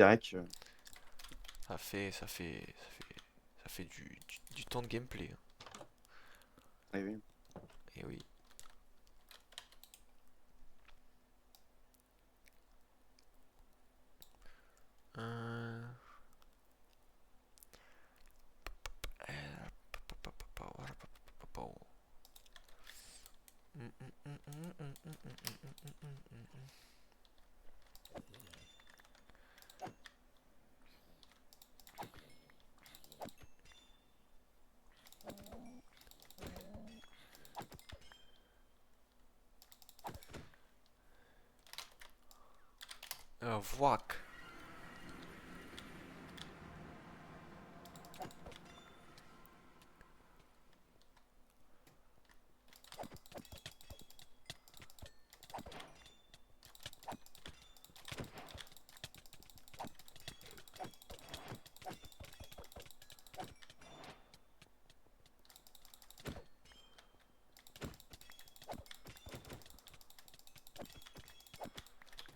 Direct, Ça fait du temps de gameplay, hein. oui, oui. Et oui. Euh, Voik.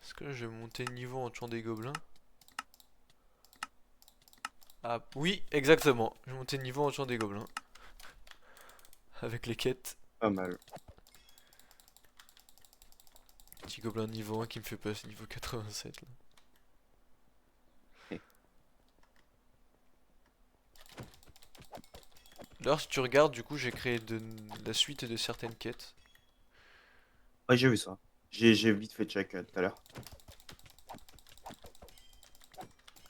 Est-ce que je vais monter de niveau en tuant des gobelins? Ah oui, exactement. Je vais monter de niveau en tuant des gobelins. Avec les quêtes. Pas mal. Petit gobelin niveau 1 qui me fait passer niveau 87 là. Eh. D'ailleurs, si tu regardes, du coup, j'ai créé la suite de certaines quêtes. Ouais, j'ai vu ça. J'ai vite fait check tout à l'heure.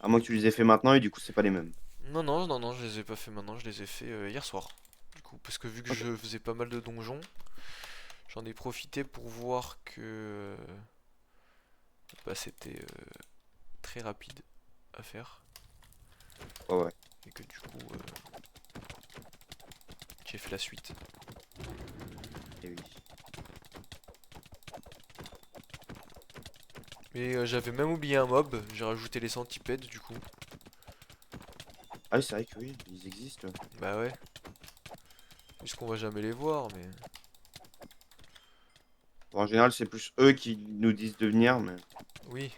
À moins que tu les aies fait maintenant et du coup, c'est pas les mêmes. Non, non, non, non, je les ai pas fait maintenant, je les ai fait hier soir. Du coup, parce que vu que Ok. je faisais pas mal de donjons, j'en ai profité pour voir que bah, c'était très rapide à faire. Ouais, ouais. Et que du coup, j'ai fait la suite. Et oui. Mais j'avais même oublié un mob, j'ai rajouté les centipèdes du coup. Ah oui, c'est vrai que oui, ils existent. Bah ouais, puisqu'on va jamais les voir, mais... Bon, en général, c'est plus eux qui nous disent de venir, mais Oui.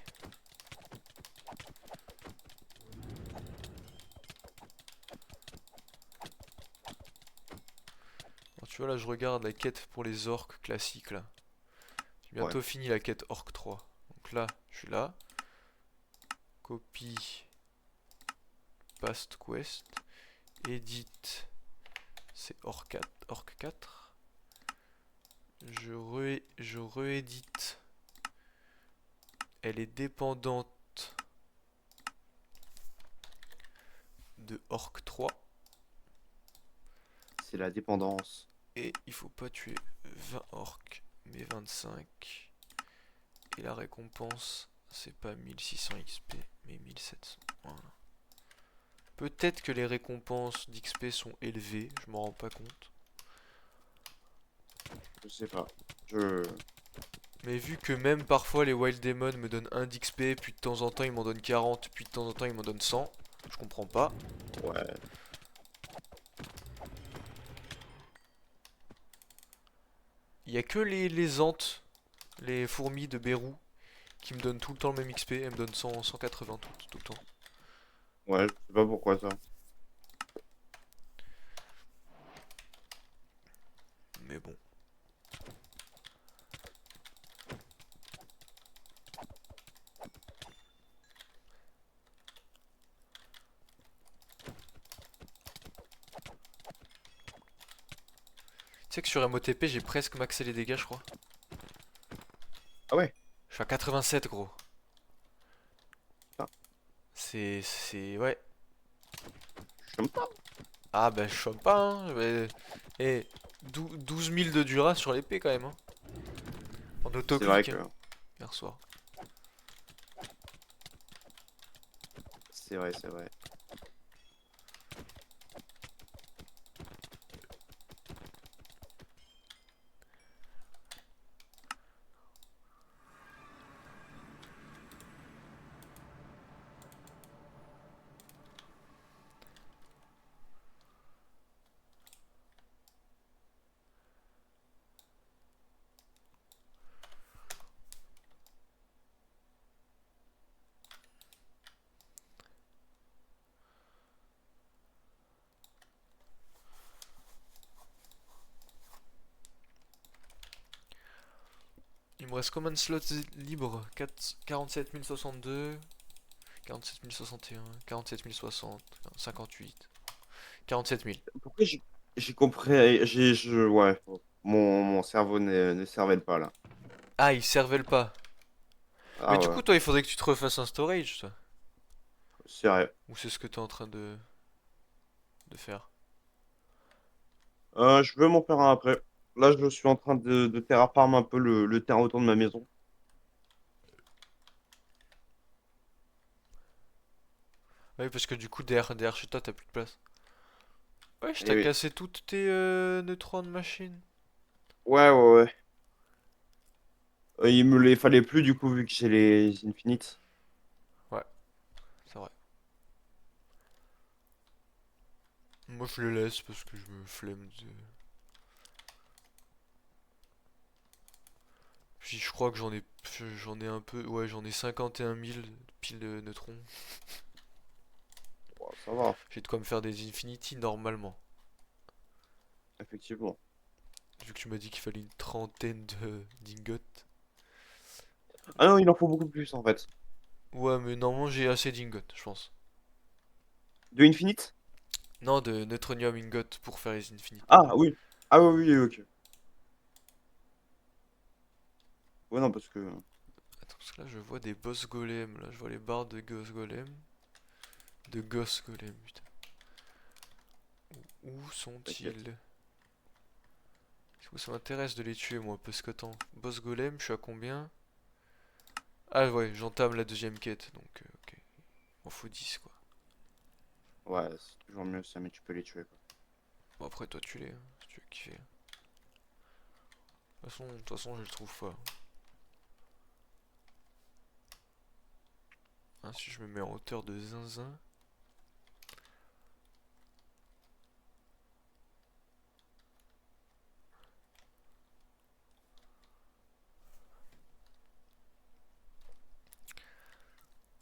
Alors, tu vois là, je regarde la quête pour les orques classiques là. J'ai ouais. bientôt fini la quête orc 3. Donc là, je suis là. Copie, past quest. Edit, c'est orc 4. Je réédite. Elle est dépendante de orc 3. C'est la dépendance. Et il faut pas tuer 20 orques, mais 25. Et la récompense, c'est pas 1600 XP, mais 1700. Voilà. Peut-être que les récompenses d'XP sont élevées, je m'en rends pas compte. Je sais pas. Je. Mais vu que même parfois les Wild Demons me donnent 1 d'XP, puis de temps en temps ils m'en donnent 40, puis de temps en temps ils m'en donnent 100, je comprends pas. Ouais. Il y a que les ants, les fourmis de Bérou, qui me donnent tout le temps le même XP, elles me donnent 100, 180 tout le temps. Ouais, je sais pas pourquoi ça. Mais bon. Tu sais que sur MOTP j'ai presque maxé les dégâts je crois. Ah ouais. Je suis à 87 gros. Putain, Ouais. je sais pas. Ah bah je chope pas hein. Et 12 000 de Dura sur l'épée quand même hein. En C'est vrai autoclic que. hein, hier soir. C'est vrai, c'est vrai. Il me reste combien de slots libres? 4... 47 062, 47 061, 47 060, 58, 47 000. Pourquoi j'ai compris. Ouais. Mon cerveau ne cervelle pas là. Ah, il servait pas. Mais Ah du ouais, coup, toi, il faudrait que tu te refasses un storage, toi. c'est vrai. Ou c'est ce que t'es en train de faire? Je veux m'en faire un après. Là, je suis en train de terraform un peu le terrain autour de ma maison. Oui, parce que du coup, derrière chez toi, t'as plus de place. Ouais, je Et t'ai oui. cassé toutes tes neutrons machines. Ouais, ouais, ouais. Il me les fallait plus du coup, vu que j'ai les infinites. Ouais, c'est vrai. Moi, je les laisse parce que je me flemme de... Puis je crois que j'en ai un peu... Ouais, j'en ai 51 000 piles de neutrons. Bon, ça va, J'ai de quoi me faire des Infinity normalement. effectivement. Vu que tu m'as dit qu'il fallait une trentaine de d'ingots. Ah non, il en faut beaucoup plus en fait. Ouais, mais normalement j'ai assez d'ingots, je pense. De infinite? Non, de neutronium ingot pour faire les Infinity. Ah oui. Ah oui, oui, ok. Ouais, non, parce que. Attends, parce que là je vois des boss golems. Là je vois les barres de ghost golem. De ghost golem, putain. Où T'inquiète. sont-ils? Du coup, ça m'intéresse de les tuer moi. Parce que attends, boss golem, je suis à combien? Ah ouais, j'entame la deuxième quête. Donc, ok. Il m'en faut 10 quoi. Ouais, c'est toujours mieux ça, mais tu peux les tuer quoi. Bon, après, toi, tu les, hein, si tu veux kiffer. De toute façon, je le trouve pas. Hein, si je me mets en hauteur de zinzin.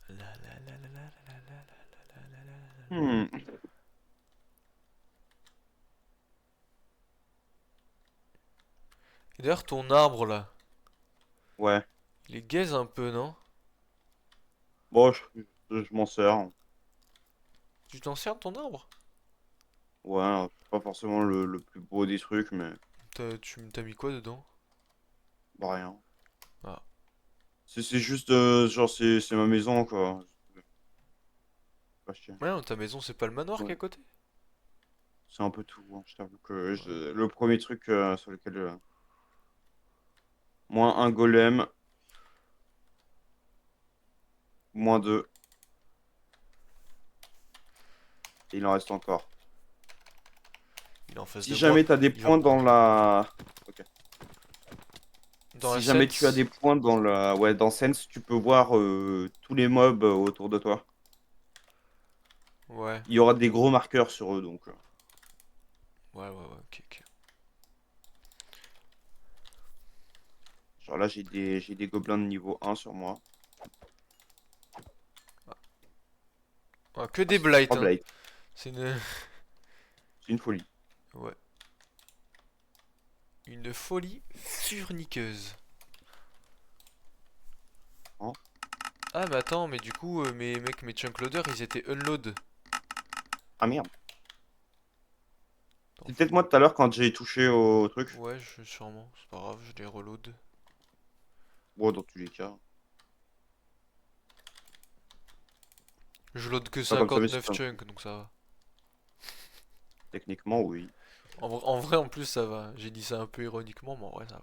La la la la la la la la la la la. Hmm. Et d'ailleurs, ton arbre là, Ouais. il est gaze un peu, non? Bon, je m'en sers. Tu t'en sers de ton arbre? Ouais, c'est pas forcément le plus beau des trucs, mais Tu t'as mis quoi dedans? bah rien. Ah. C'est juste, genre, c'est ma maison quoi. Pas chier. Ouais, ta maison, c'est pas le manoir qui est Ouais. à côté? C'est un peu tout, hein. Je t'avoue que Ouais. le premier truc sur lequel. Moins un golem, moins deux. Et il en reste encore. Il est en face Si de moi. jamais t'as des Il va me points dans prendre. la. Ok. Dans la Si jamais tu as sense? des points dans la. Ouais, dans Sense, tu peux voir tous les mobs autour de toi. Ouais. Il y aura des gros marqueurs sur eux donc. Ouais, ouais, ouais, ok, ok. Genre là, j'ai des gobelins de niveau 1 sur moi. Ah, que Ah, des ça fait blights, 3 hein. blades. C'est une. C'est une folie. Ouais. Une folie furniqueuse. Hein. Ah, mais attends, mais du coup, mes chunk loaders, ils étaient unload. Ah merde. Attends, C'est peut-être moi tout à l'heure quand j'ai touché au truc. Ouais, sûrement, c'est pas grave, je les reload. Bon, dans tous les cas. Je load que Pas comme ça, mais c'est 59 pas. chunks, donc ça va. Techniquement, oui. En vrai, en plus, ça va. J'ai dit ça un peu ironiquement, mais en vrai, ça va.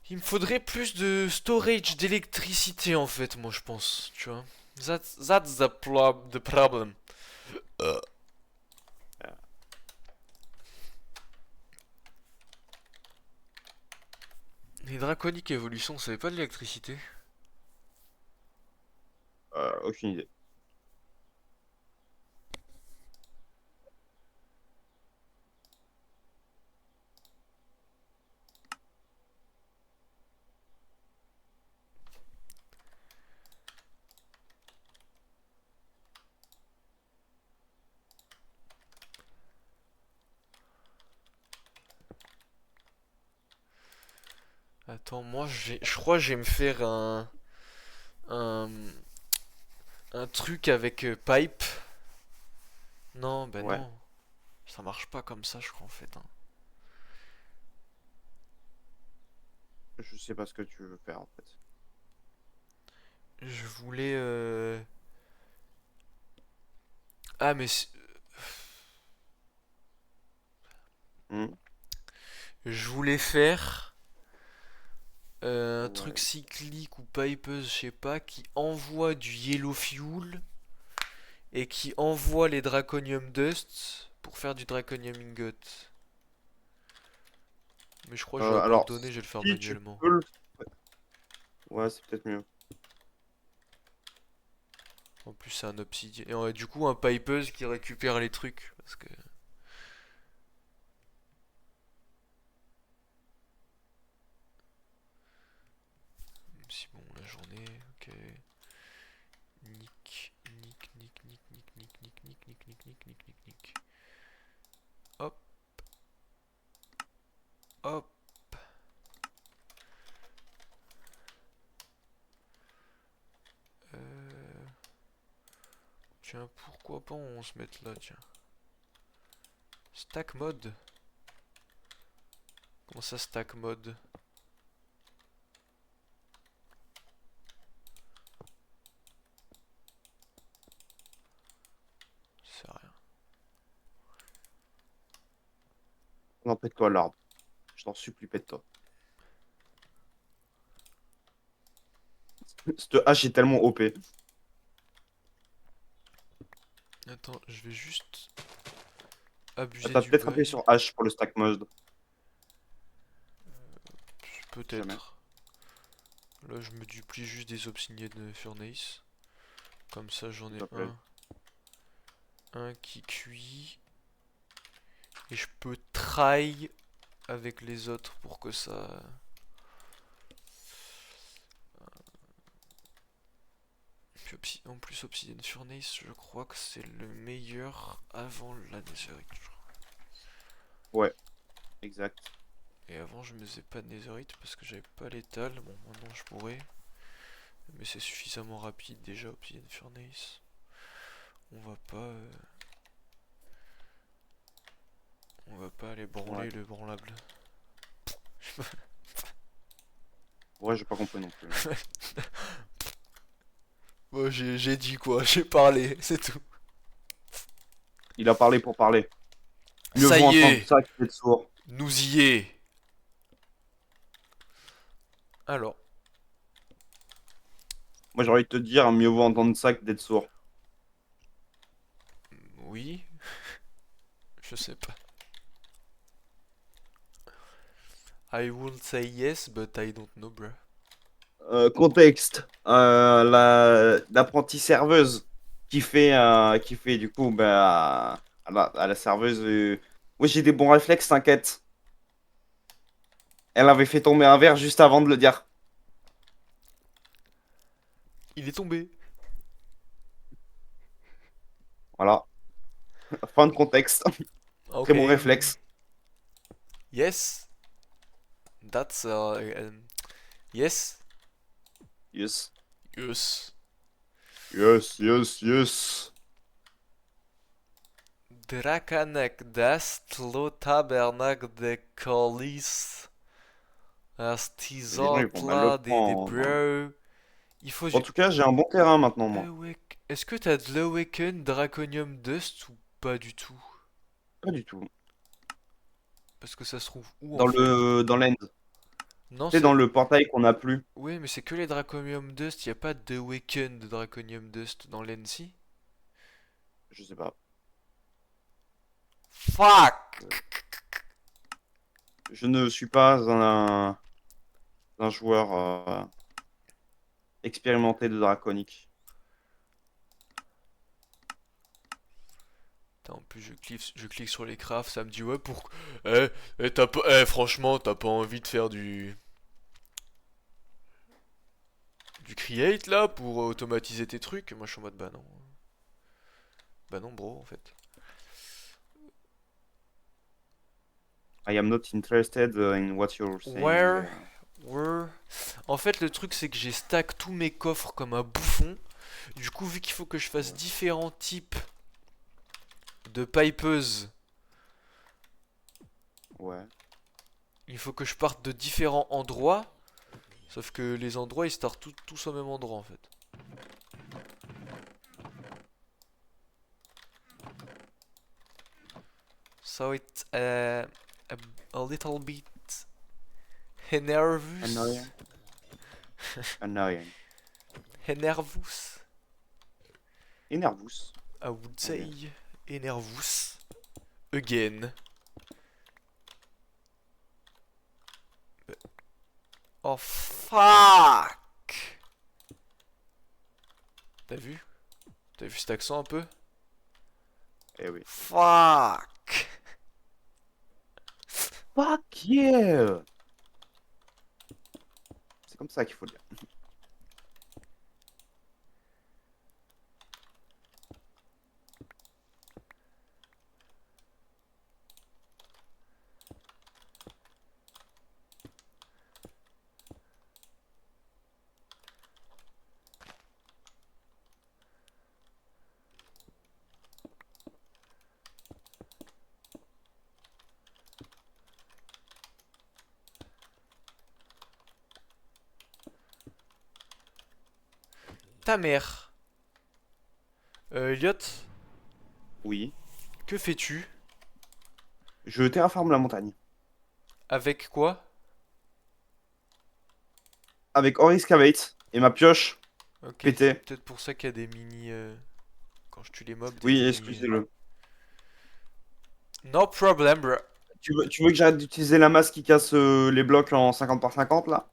Il me faudrait plus de storage d'électricité, en fait, moi, je pense, tu vois. That's the problem. Euh, Les draconiques évolutions, ça avait pas de l'électricité. aucune idée. Attends, moi je crois que je vais me faire un, un truc avec pipe. Non, ben Ouais, non. Ça marche pas comme ça, je crois en fait, hein. je sais pas ce que tu veux faire en fait. Je voulais. Ah, mais Hmm. je voulais faire un truc Ouais. cyclique ou pipeuse, je sais pas, qui envoie du yellow fuel et qui envoie les draconium dust pour faire du draconium ingot. Mais je crois que je vais Alors, abandonner, je vais le faire si tu manuellement. peux le... Ouais, c'est peut-être mieux. En plus, c'est un obsidian. Et du coup, un pipeuse qui récupère les trucs. Parce que. Même si bon, la journée, ok. Nick, nick, nick, nick, nick, nick, nick, nick, nick, nick, nick, nick, nick, nick. Hop, hop. Euh... Tiens, pourquoi pas on se mette là, tiens. Stack mode. Comment ça, stack mode? C'est rien. Non, pète-toi l'arbre. Je t'en supplie, pète-toi. Cette hache est tellement OP. Attends, je vais juste Ah, abuser t'as du peut-être appuyé bug. sur H pour le stack mode. Jamais. Peut-être. Là, je me duplie juste des obsidian furnace. Comme ça, j'en S'il ai te plaît. un qui cuit. Et je peux try avec les autres pour que ça. Puis en plus, Obsidian Furnace, je crois que c'est le meilleur avant la Netherite. Je crois. Ouais, exact. Et avant, je me faisais pas de Netherite parce que j'avais pas l'étal. Bon, maintenant je pourrais. Mais c'est suffisamment rapide déjà, Obsidian Furnace. On va pas. On va pas aller Ouais. branler le branlable. Ouais, j'ai pas compris non plus, hein. Bon, j'ai dit quoi, j'ai parlé, c'est tout. Il a parlé pour parler. Mieux Ça vaut y entendre est, ça que d'être sourd. nous y est. Alors, Moi, j'ai envie de te dire, mieux vaut entendre ça que d'être sourd. oui, je sais pas. I would say yes, but I don't know, bruh. Contexte. L'apprentie serveuse qui fait du coup bah, à la serveuse. Oui, j'ai des bons réflexes, t'inquiète. Elle avait fait tomber un verre juste avant de le dire. Il est tombé. Voilà. Fin de contexte. Très bon Ok. réflexe. Yes, that's yes, Yes. yes. Yes, yes, yes. Drakanek dast lo tabernak de colis Les gens, ils vont mal le astizotla de prendre. bro. Il faut. En tout cas, j'ai un bon terrain maintenant, moi. Est-ce que t'as de l'Awaken Draconium Dust ou pas du tout? Pas du tout. Parce que ça se trouve où en Dans fait? dans l'end. Tu Non, sais, c'est. dans le portail qu'on a plus. Oui, mais c'est que les Draconium Dust, y a pas d'Awaken de Draconium Dust dans l'NC? Je sais pas. Fuck! Euh, Je ne suis pas un joueur expérimenté de draconique. Putain, en plus, je clique sur les crafts, ça me dit ouais, pour. T'as pas. Franchement, t'as pas envie de faire du create là pour automatiser tes trucs? Moi je suis en mode bah non. Bah non, bro, en fait. I am not interested in what you're saying. Where Ouais. En fait, le truc, c'est que j'ai stack tous mes coffres comme un bouffon. Du coup, vu qu'il faut que je fasse différents types de pipeuses, Ouais. il faut que je parte de différents endroits. Sauf que les endroits, ils startent tous au même endroit, en fait. So it's a little bit nervous. Annoying. Annoying. Nervous, Énervous. I would Ok. say. Nervous. Again. Oh fuck! T'as vu? T'as vu cet accent un peu? Eh oui. Fuck! Fuck yeah! C'est comme ça qu'il faut le dire. Ta mère. Elliot, Oui. que fais-tu? Je terraforme la montagne. Avec quoi? Avec Oris Cavate et ma pioche Ok, c'est pétée. peut-être pour ça qu'il y a des mini. Quand je tue les mobs, des Oui, mini. excusez-le. No problem, bro. Tu veux que j'arrête d'utiliser la masse qui casse les blocs en 50 par 50 là?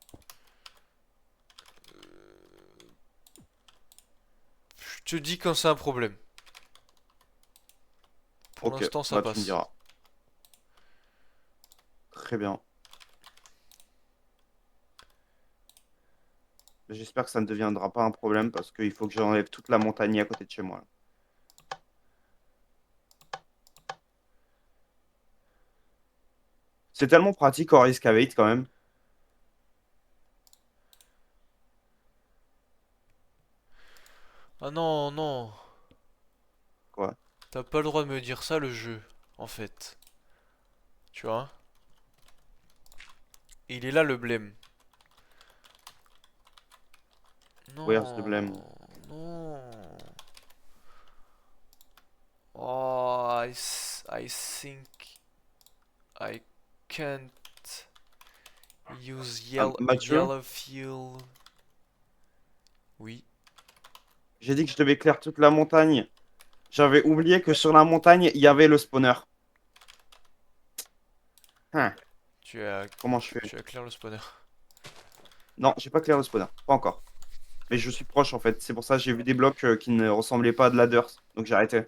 Je te dis quand c'est un problème. Pour Ok, l'instant, ça bah tu me passe. diras. Très bien. J'espère que ça ne deviendra pas un problème parce qu'il faut que j'enlève toute la montagne à côté de chez moi. C'est tellement pratique Oris Cavate quand même. Ah non, non. Quoi? T'as pas le droit de me dire ça, le jeu. En fait. Tu vois? Il est là le blême. Where's the Non. blame? Non. Oh, I think I can't use Mathieu, yellow fuel. Oui. j'ai dit que je devais clair toute la montagne. J'avais oublié que sur la montagne, il y avait le spawner. Hein, Tu as, comment je fais? tu as clair le spawner. Non, j'ai pas clair le spawner. Pas encore. Mais je suis proche en fait. C'est pour ça que j'ai vu des blocs qui ne ressemblaient pas à de ladders. Donc j'ai arrêté.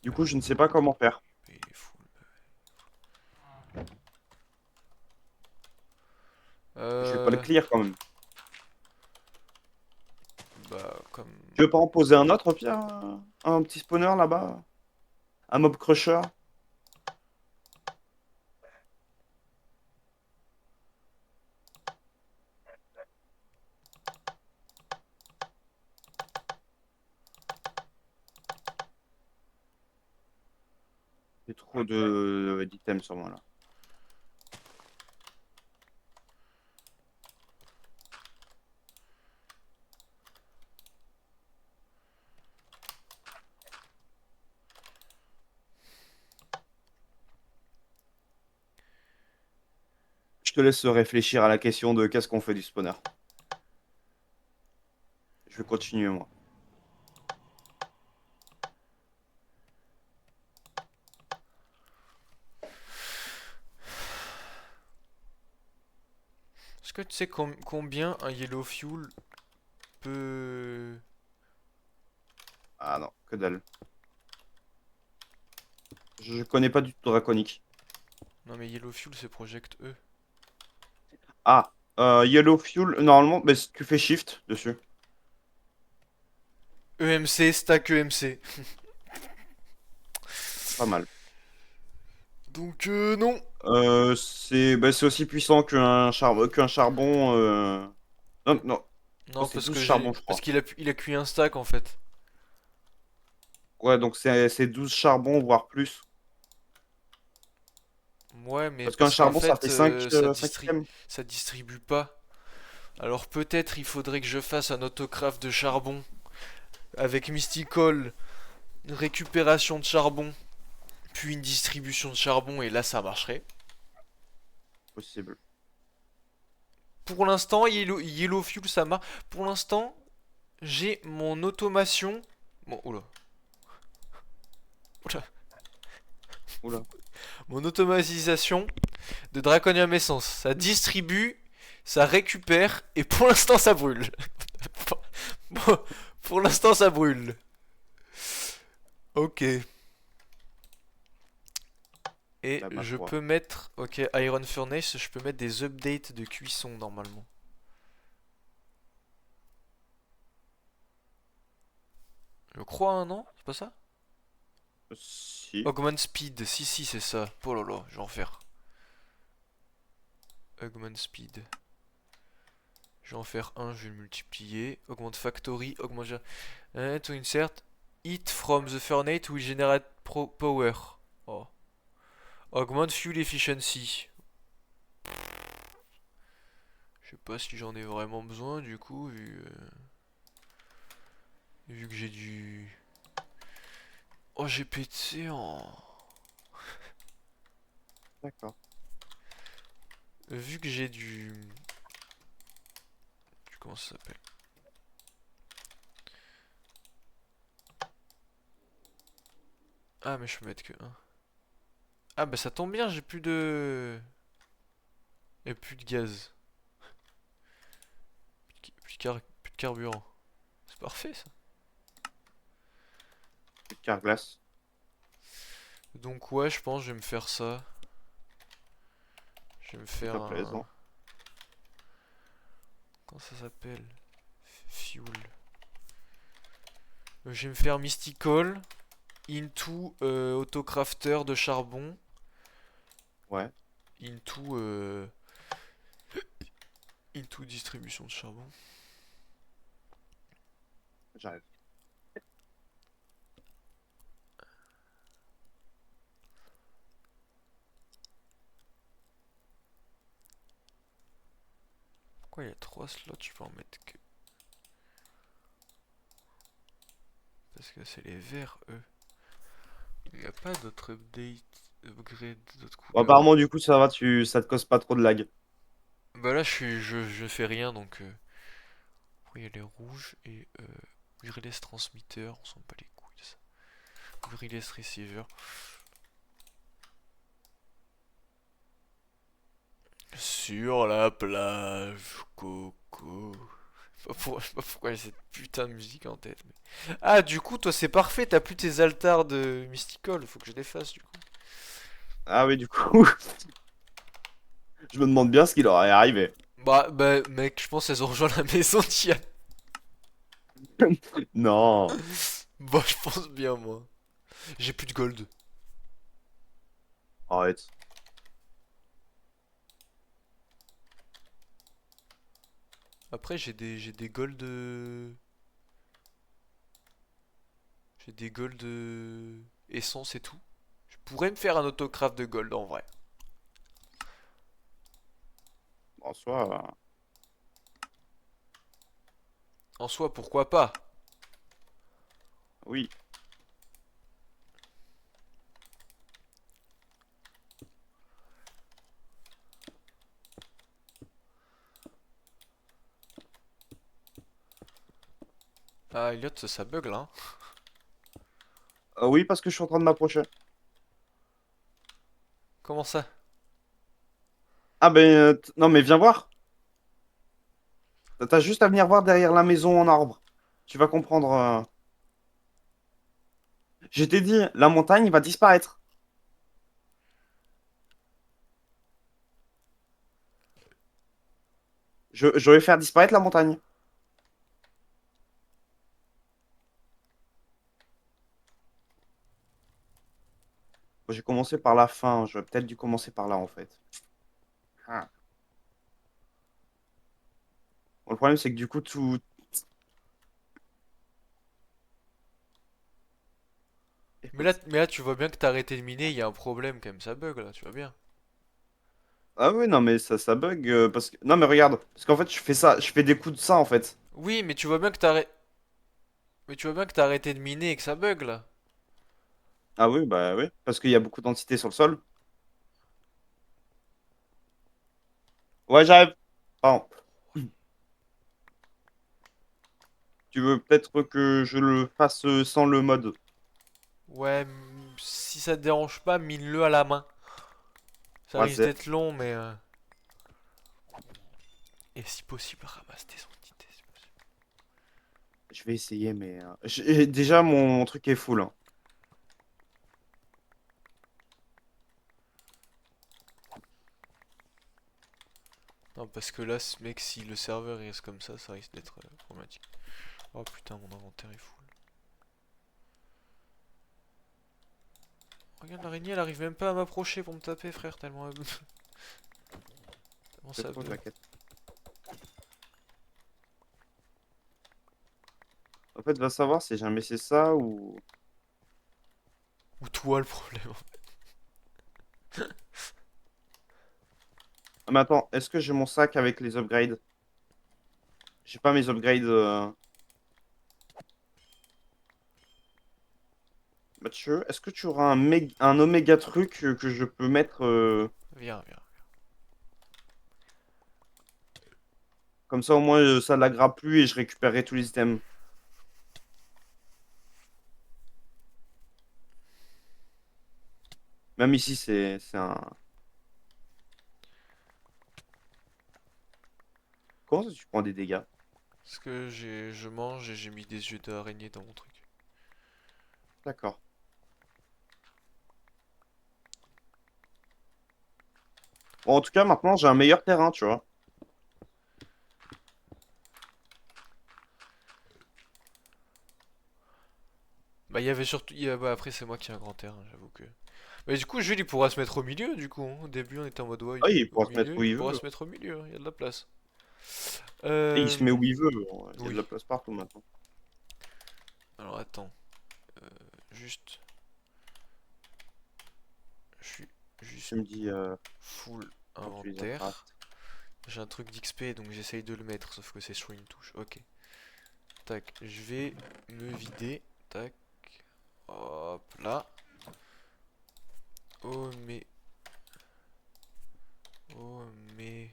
Du coup, je ne sais pas comment faire. Il est fou. Je vais pas le Euh. clear quand même. Bah, comme. Tu veux pas en poser un autre au pire? Un petit spawner là-bas? Un mob crusher? J'ai trop de d'items sur moi là. Je te laisse réfléchir à la question de qu'est-ce qu'on fait du spawner. Je vais continuer moi. Est-ce que tu sais combien un yellow fuel peut. Ah non, que dalle. Je connais pas du tout Draconic. Non, mais yellow fuel c'est Project E. Ah, Yellow Fuel, normalement, bah, tu fais Shift dessus. EMC, stack EMC. pas mal. Donc non. C'est aussi puissant qu'un charbon. Non, non. Oh, Non, c'est parce 12 que charbons, je parce crois. qu'il a cuit un stack en fait. Ouais, donc c'est 12 charbons, voire plus. Ouais, mais Parce qu'un parce qu'en charbon, ça fait, fait 5 items. ça distribue pas. Alors peut-être il faudrait que je fasse un autographe de charbon avec Mystical, une récupération de charbon, puis une distribution de charbon, et là ça marcherait. Possible. Pour l'instant, Yellow Fuel ça marche. Pour l'instant, j'ai mon automation. Bon, oula. Oula. Oula. Mon automatisation de Draconium Essence. Ça distribue, ça récupère, et pour l'instant ça brûle. Bon, pour l'instant ça brûle. Ok. Et Bah, ma je foi. peux mettre, ok, Iron Furnace, je peux mettre des updates de cuisson normalement. Je crois, hein, non? C'est pas ça? Si. Augment Speed, si, c'est ça. Oh là là, je vais en faire. Augment Speed. Je vais en faire un, je vais le multiplier. Augment Factory, augment. To insert. Heat from the furnace will generate power. Oh. Augment Fuel Efficiency. Je sais pas si j'en ai vraiment besoin du coup, vu que j'ai du. Oh, j'ai pété en. D'accord. Vu que j'ai du. Comment ça s'appelle? Ah, mais je peux mettre que un. Ah, bah ça tombe bien, j'ai plus de. Et plus de gaz. Plus de carburant. C'est parfait ça. Plus de carglass. Donc, ouais, je pense que je vais me faire ça. Je vais me C'est faire pas un. plaisant. Comment ça s'appelle? Fuel. Je vais me faire Mystical into autocrafter de charbon. Ouais, Into. Into distribution de charbon. j'arrive. Pourquoi il y a 3 slots? Je peux en mettre que. Parce que c'est les verts, eux. Il n'y a pas d'autres upgrade, d'autres Bon, couleurs. apparemment, du coup, ça va, ça te cause pas trop de lag. Bah là, je fais rien donc. Après, il y a les rouges et wireless transmitter. On s'en bat les couilles de ça. Wireless receiver. Sur la plage, Coco. Je sais pas pourquoi j'ai cette putain de musique en tête. Ah, du coup, toi, c'est parfait. T'as plus tes altars de Mystical. Faut que je les fasse, du coup. Ah oui, du coup, je me demande bien ce qui leur est arrivé. Bah, mec, je pense qu'elles ont rejoint la maison d'Ian. Non. Bah, je pense bien, moi. J'ai plus de gold. Arrête. Après, j'ai des gold. J'ai des gold essence et tout. Je pourrais me faire un autocraft de gold en vrai. En soi, En soi, pourquoi pas? oui. Ah, Elliot, ça bug là, hein. Oui, parce que je suis en train de m'approcher. Comment ça? Ah ben, non, mais viens voir. T'as juste à venir voir derrière la maison en arbre. Tu vas comprendre. Je t'ai dit, la montagne va disparaître. Je vais faire disparaître la montagne. J'ai commencé par la fin. J'aurais peut-être dû commencer par là, en fait. Ah. Bon, le problème, c'est que du coup, tout. Écoute. Mais là, tu vois bien que t'as arrêté de miner, il y a un problème quand même, ça bug là, tu vois bien. Ah oui, non, mais ça bug. Parce que... Non, mais regarde. Parce qu'en fait, je fais ça. Je fais des coups de ça, en fait. Oui, mais tu vois bien que t'as mais tu vois bien que t'as arrêté de miner et que ça bug là. Ah oui, bah oui. Parce qu'il y a beaucoup d'entités sur le sol. Ouais, j'arrive. Pardon. Tu veux peut-être que je le fasse sans le mode. Ouais, si ça te dérange pas, mine-le à la main. Ça risque Vas-y. d'être long, mais et si possible, ramasse tes entités. Si possible. Je vais essayer, mais. Déjà, mon truc est full, hein. Non, parce que là, ce mec, si le serveur il reste comme ça risque d'être problématique. Oh putain, mon inventaire est full. Regarde, l'araignée, elle arrive même pas à m'approcher pour me taper, frère, tellement, tellement C'est ça trop, bug. t'inquiète. En fait, va savoir si jamais c'est ça ou. Ou toi le problème. Ah, mais attends, est-ce que j'ai mon sac avec les upgrades? J'ai pas mes upgrades. Mathieu, est-ce que tu auras un oméga truc que je peux mettre Viens, viens. comme ça au moins ça l'aggrave plus et je récupérerai tous les items. Même ici, c'est un. Comment ça tu prends des dégâts? Parce que je mange et j'ai mis des yeux d'araignée dans mon truc. D'accord. Bon, en tout cas, maintenant j'ai un meilleur terrain, tu vois. Bah, il y avait surtout. Bah, après, c'est moi qui ai un grand terrain, j'avoue que. Mais du coup, Jules, il pourra se mettre au milieu, du coup, hein. Au début, on était en mode, ouais, Ah, il au pourra se mettre où milieu, il il pourra veut. se mettre au milieu, hein, il y a de la place. Et il se met Euh. où il veut. Il y a de Oui. la place partout maintenant. Alors, attends. Juste. Je suis Tu juste me dis full quand tu les as inventaire. craft. J'ai un truc d'XP, donc j'essaye de le mettre, sauf que c'est sur une touche. Ok. Tac, je vais me vider. Tac. Hop là. Oh, mais. Oh, mais.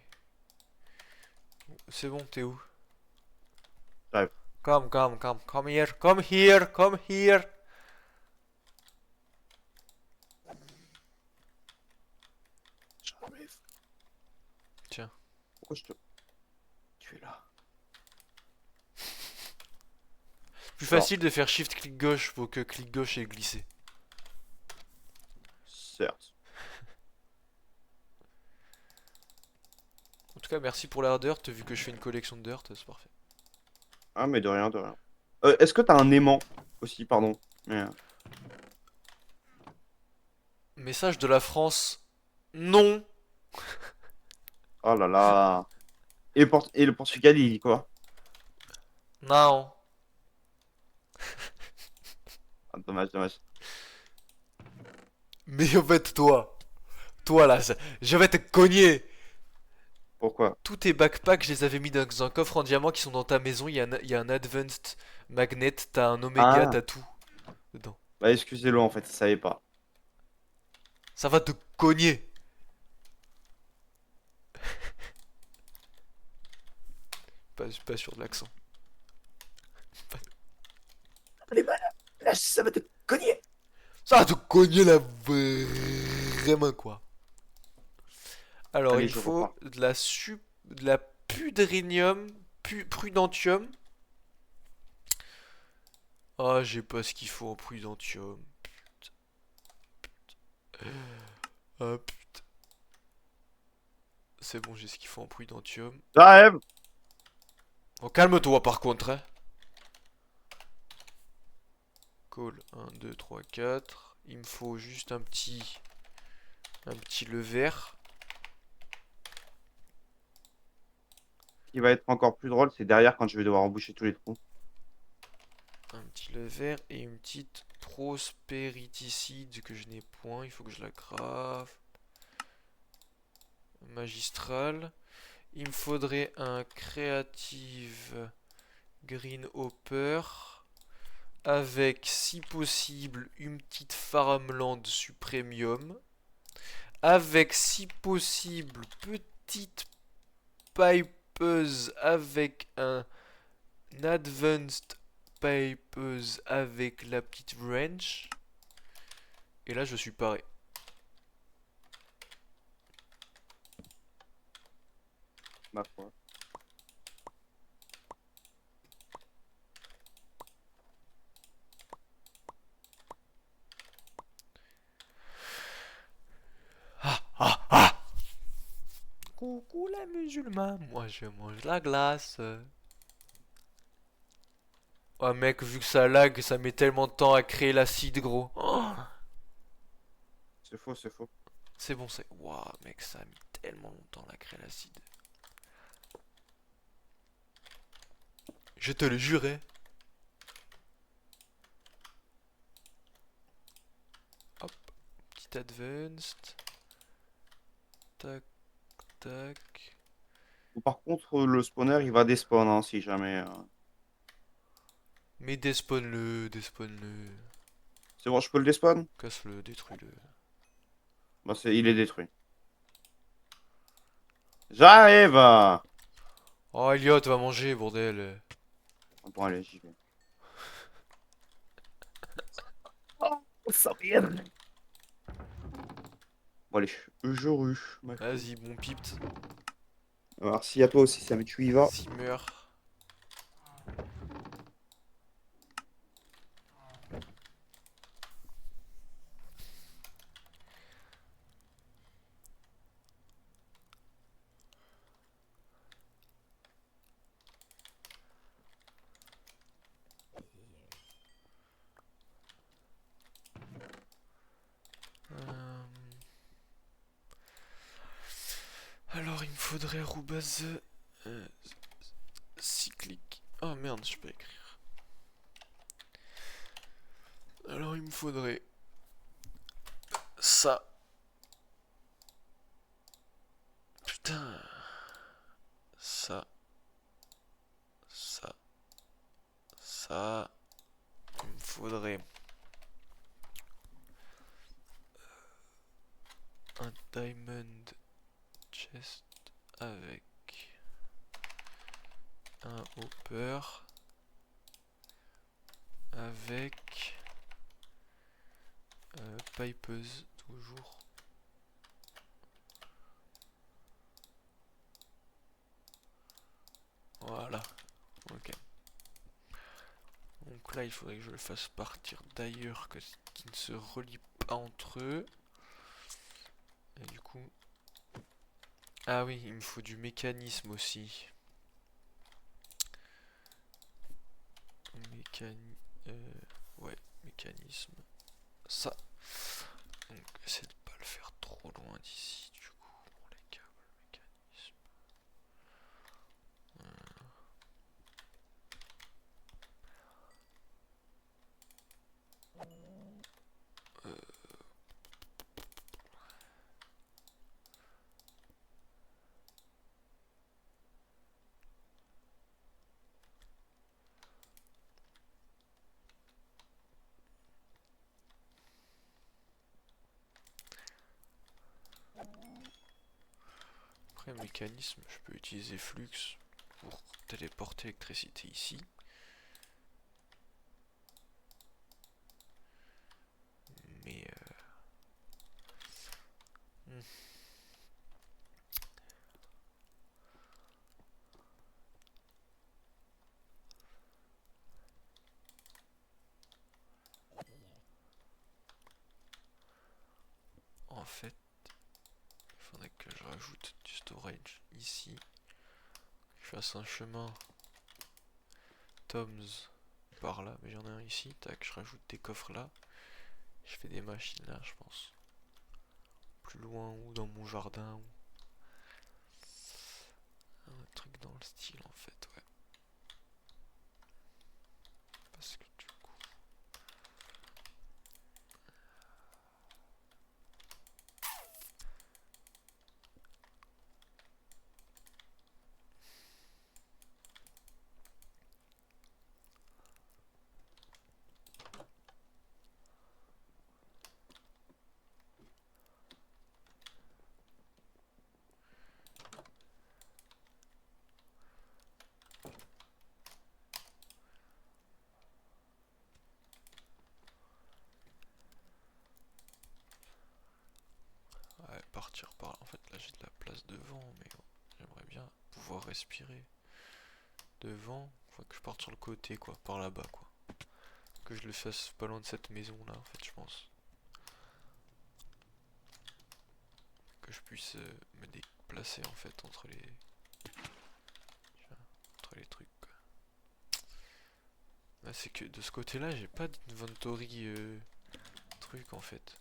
C'est bon, t'es où? J'arrive. Come here, come here, come here. J'arrive. Tiens. Pourquoi je te. Tu es là. Plus Alors, facile de faire shift clic gauche pour que clic gauche et glisser. certes. En tout cas, merci pour la dirt, vu que je fais une collection de dirt, c'est parfait. Ah, mais de rien, de rien. Est-ce que t'as un aimant aussi, pardon. Mais, Message de la France. Non. oh là là. Et le Portugal, il dit quoi? Non. Ah, dommage, dommage. Mais en fait, toi là, je vais te cogner. Pourquoi? Tous tes backpacks, je les avais mis dans un coffre en diamant qui sont dans ta maison. Il y a un advanced magnet, t'as un oméga, Ah, t'as tout dedans. bah excusez-le, en fait, il savait pas. Ça va te cogner. Pas sûr de l'accent. Allez, bah, là, ça va te cogner. Ça va te cogner la vraie main, quoi. Alors, Allez, il je faut repars. de la pudrinium, prudentium. Ah, j'ai pas ce qu'il faut en prudentium. Ah, putain. C'est bon, j'ai ce qu'il faut en prudentium. J'arrive. Oh, calme-toi par contre, hein. Call 1, 2, 3, 4. il me faut juste un petit lever. Ce qui va être encore plus drôle, c'est derrière quand je vais devoir emboucher tous les trous. Un petit lever et une petite prospériticide que je n'ai point. Il faut que je la grave. Magistral. Il me faudrait un Creative Green Hopper. Avec, si possible, une petite Farmland Supremium. Avec, si possible, petite pipeuse avec un Advanced pipeuse avec la petite wrench. Et là, je suis paré. Ma foi. Ah, ah, ah! Coucou la musulmane, moi je mange la glace. Oh mec, vu que ça lag, ça met tellement de temps à créer l'acide, gros. Oh, C'est faux, c'est faux. c'est bon, c'est... Waouh, mec, ça a mis tellement longtemps à créer l'acide. Je te le jurais. Hop, petit advanced. Tac, tac. Par contre, le spawner, il va despawn, hein, si jamais. Mais despawn-le, despawn-le. C'est bon, je peux le despawn? Casse-le, détruis-le. Bah, il est détruit. J'arrive! Oh, Elliot, va manger, bordel. Bon, allez, j'y vais. Oh, ça vient. Bon, allez, je rush. Vas-y, bon pipt. Alors, s'il y a toi aussi, ça mais tu y vas. Simmer. Euh, Alors, il me faudrait roubase cyclique. Oh merde, je peux écrire. Alors, il me faudrait ça. Putain. Ça. Ça. Ça. Il me faudrait un diamond chest avec un hopper. Avec pipeuse toujours. Voilà. Ok. Donc là, il faudrait que je le fasse partir d'ailleurs, qu'ils ne se relient pas entre eux. Et du coup... Ah oui, il me faut du mécanisme aussi. Ouais, mécanisme. Ça. Donc, essaie de pas le faire trop loin d'ici, du coup, pour les câbles, mécanisme. Euh, Après, mécanisme, je peux utiliser flux pour téléporter l'électricité ici. Mais en fait, il faudrait que je rajoute du storage ici. Que je fasse un chemin Tom's par là, mais j'en ai un ici. Tac, je rajoute des coffres là. Je fais des machines là, je pense. Plus loin ou dans mon jardin ou un truc dans le style en fait, ouais. Parce que du coup... Ouais, partir par là. En fait, là j'ai de la place devant, mais j'aimerais bien pouvoir respirer devant. Faut que je parte sur le côté, quoi, par là-bas, quoi. Que je le fasse pas loin de cette maison là, en fait, je pense. Que je puisse me déplacer en fait entre les trucs, quoi. Là, c'est que de ce côté-là, j'ai pas d'inventory truc en fait.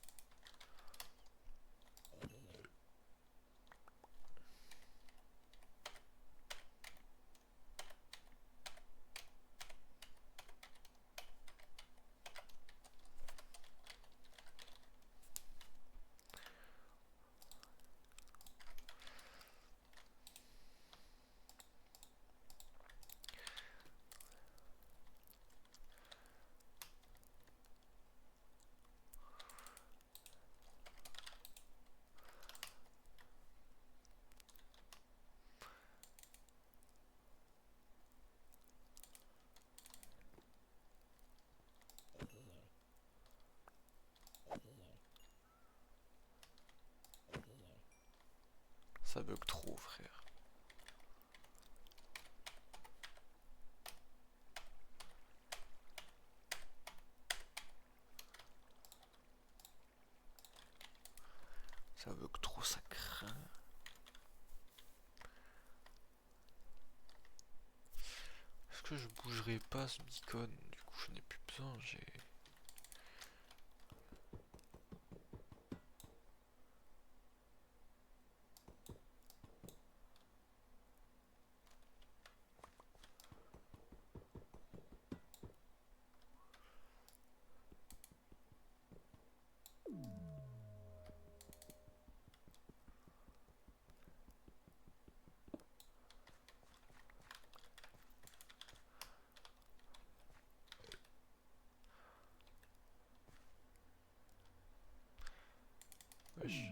Ça bug trop, frère. Ça bug trop, ça craint. Est-ce que je bougerai pas ce beacon? Du coup, je n'ai plus besoin, j'ai... Wesh.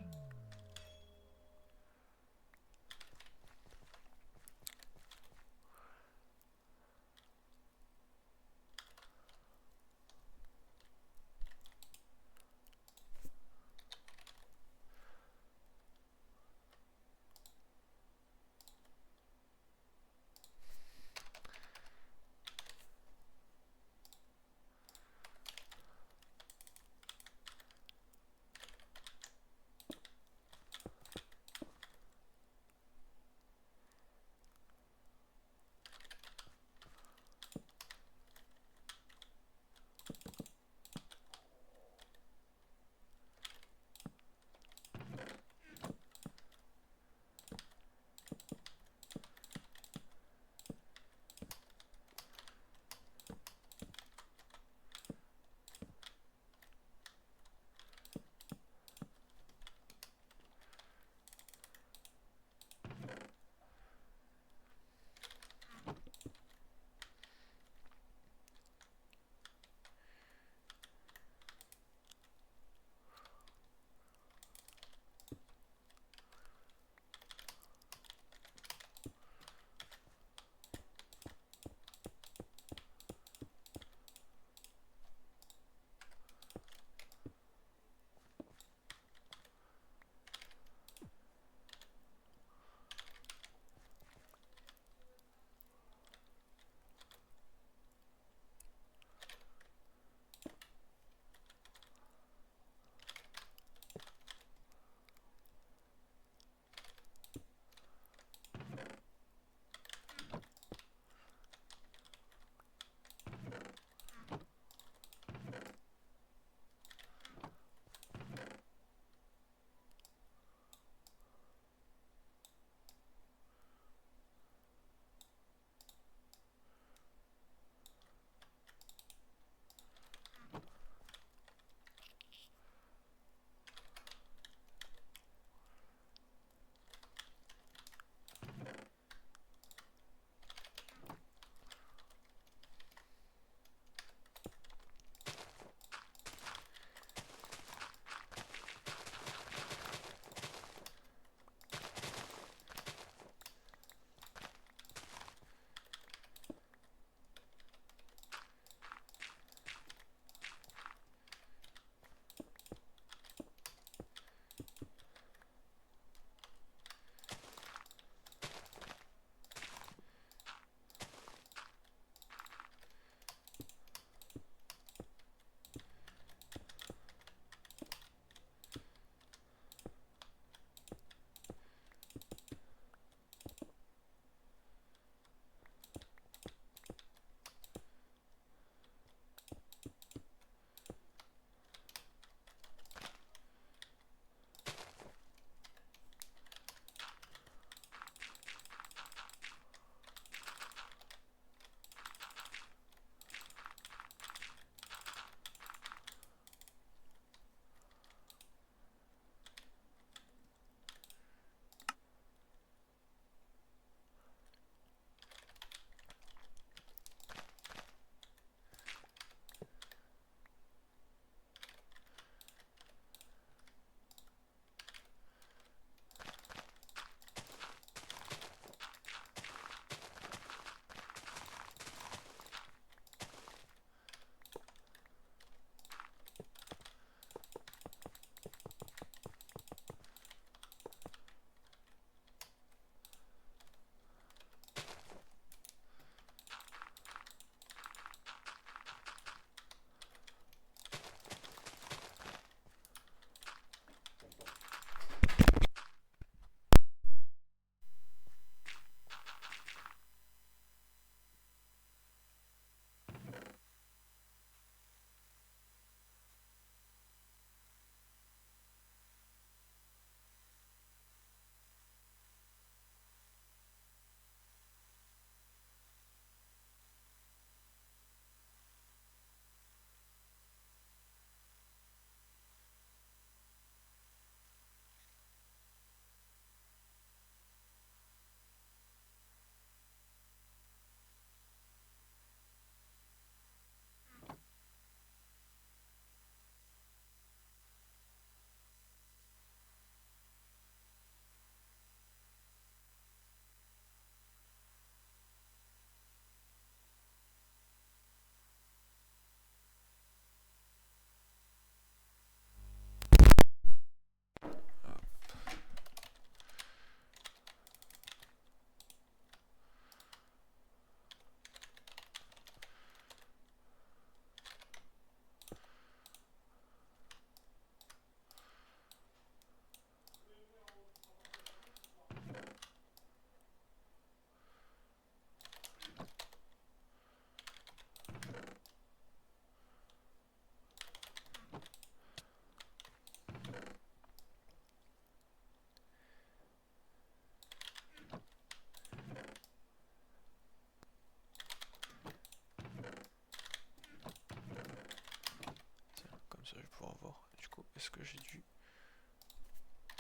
que j'ai du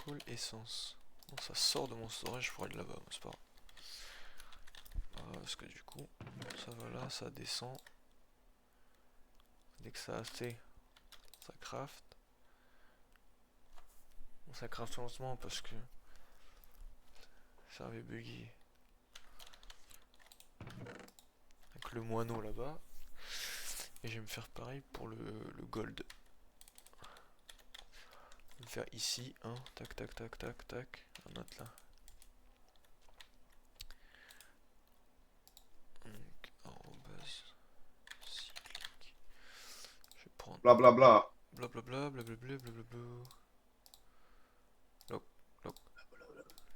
coal essence? Bon, ça sort de mon storage pour aller là-bas, c'est pas grave. Parce que du coup, ça va là, ça descend. Dès que ça a assez, ça craft. Bon, ça craft lentement parce que ça avait bugué avec le moineau là-bas. Et je vais me faire pareil pour le gold. Je vais me faire ici, hein, tac tac tac tac tac, un autre là. Donc, arrobase, cyclique. Je vais prendre Blablabla. blablabla, blablabla, blablabla. Loc, loc.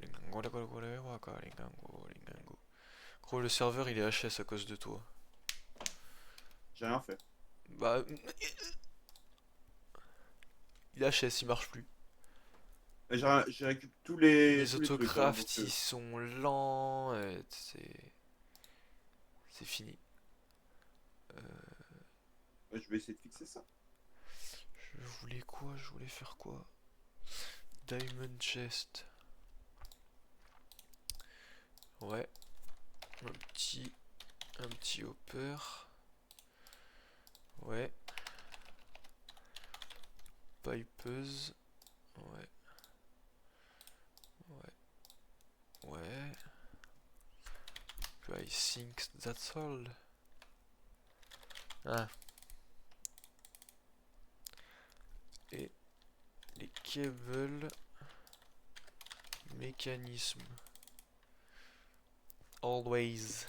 Lingango, lingango, lingango, lingango, lingango. Gros, le serveur il est HS à cause de toi. J'ai rien fait. Bah, il est HS, il marche plus. Et j'ai récupéré Les tous les trucs, hein, donc autocrafts ils sont lents, c'est fini. je vais essayer de fixer ça. Je voulais quoi? Je voulais faire quoi? Diamond chest. Ouais. Un petit hopper. Ouais. Pipeuse. Ouais. Ouais. Ouais. I think that's all. Ah. Et les cables. Mécanisme. Always.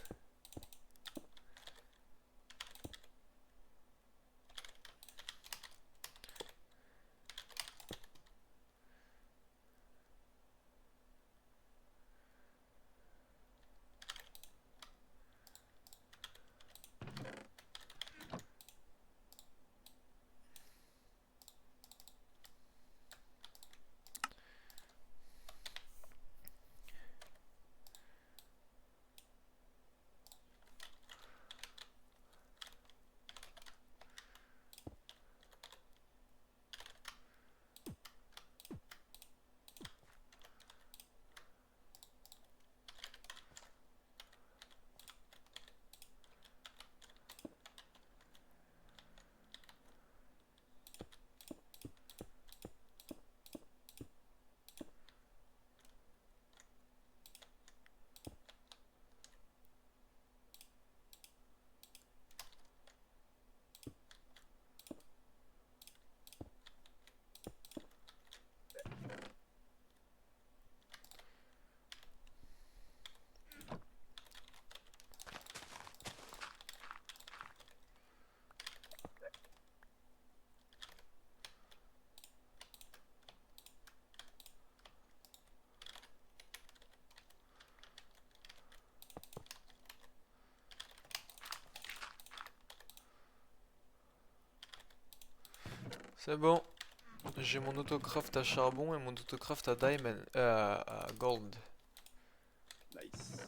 C'est bon. J'ai mon autocraft à charbon et mon autocraft à diamond. À gold. Nice.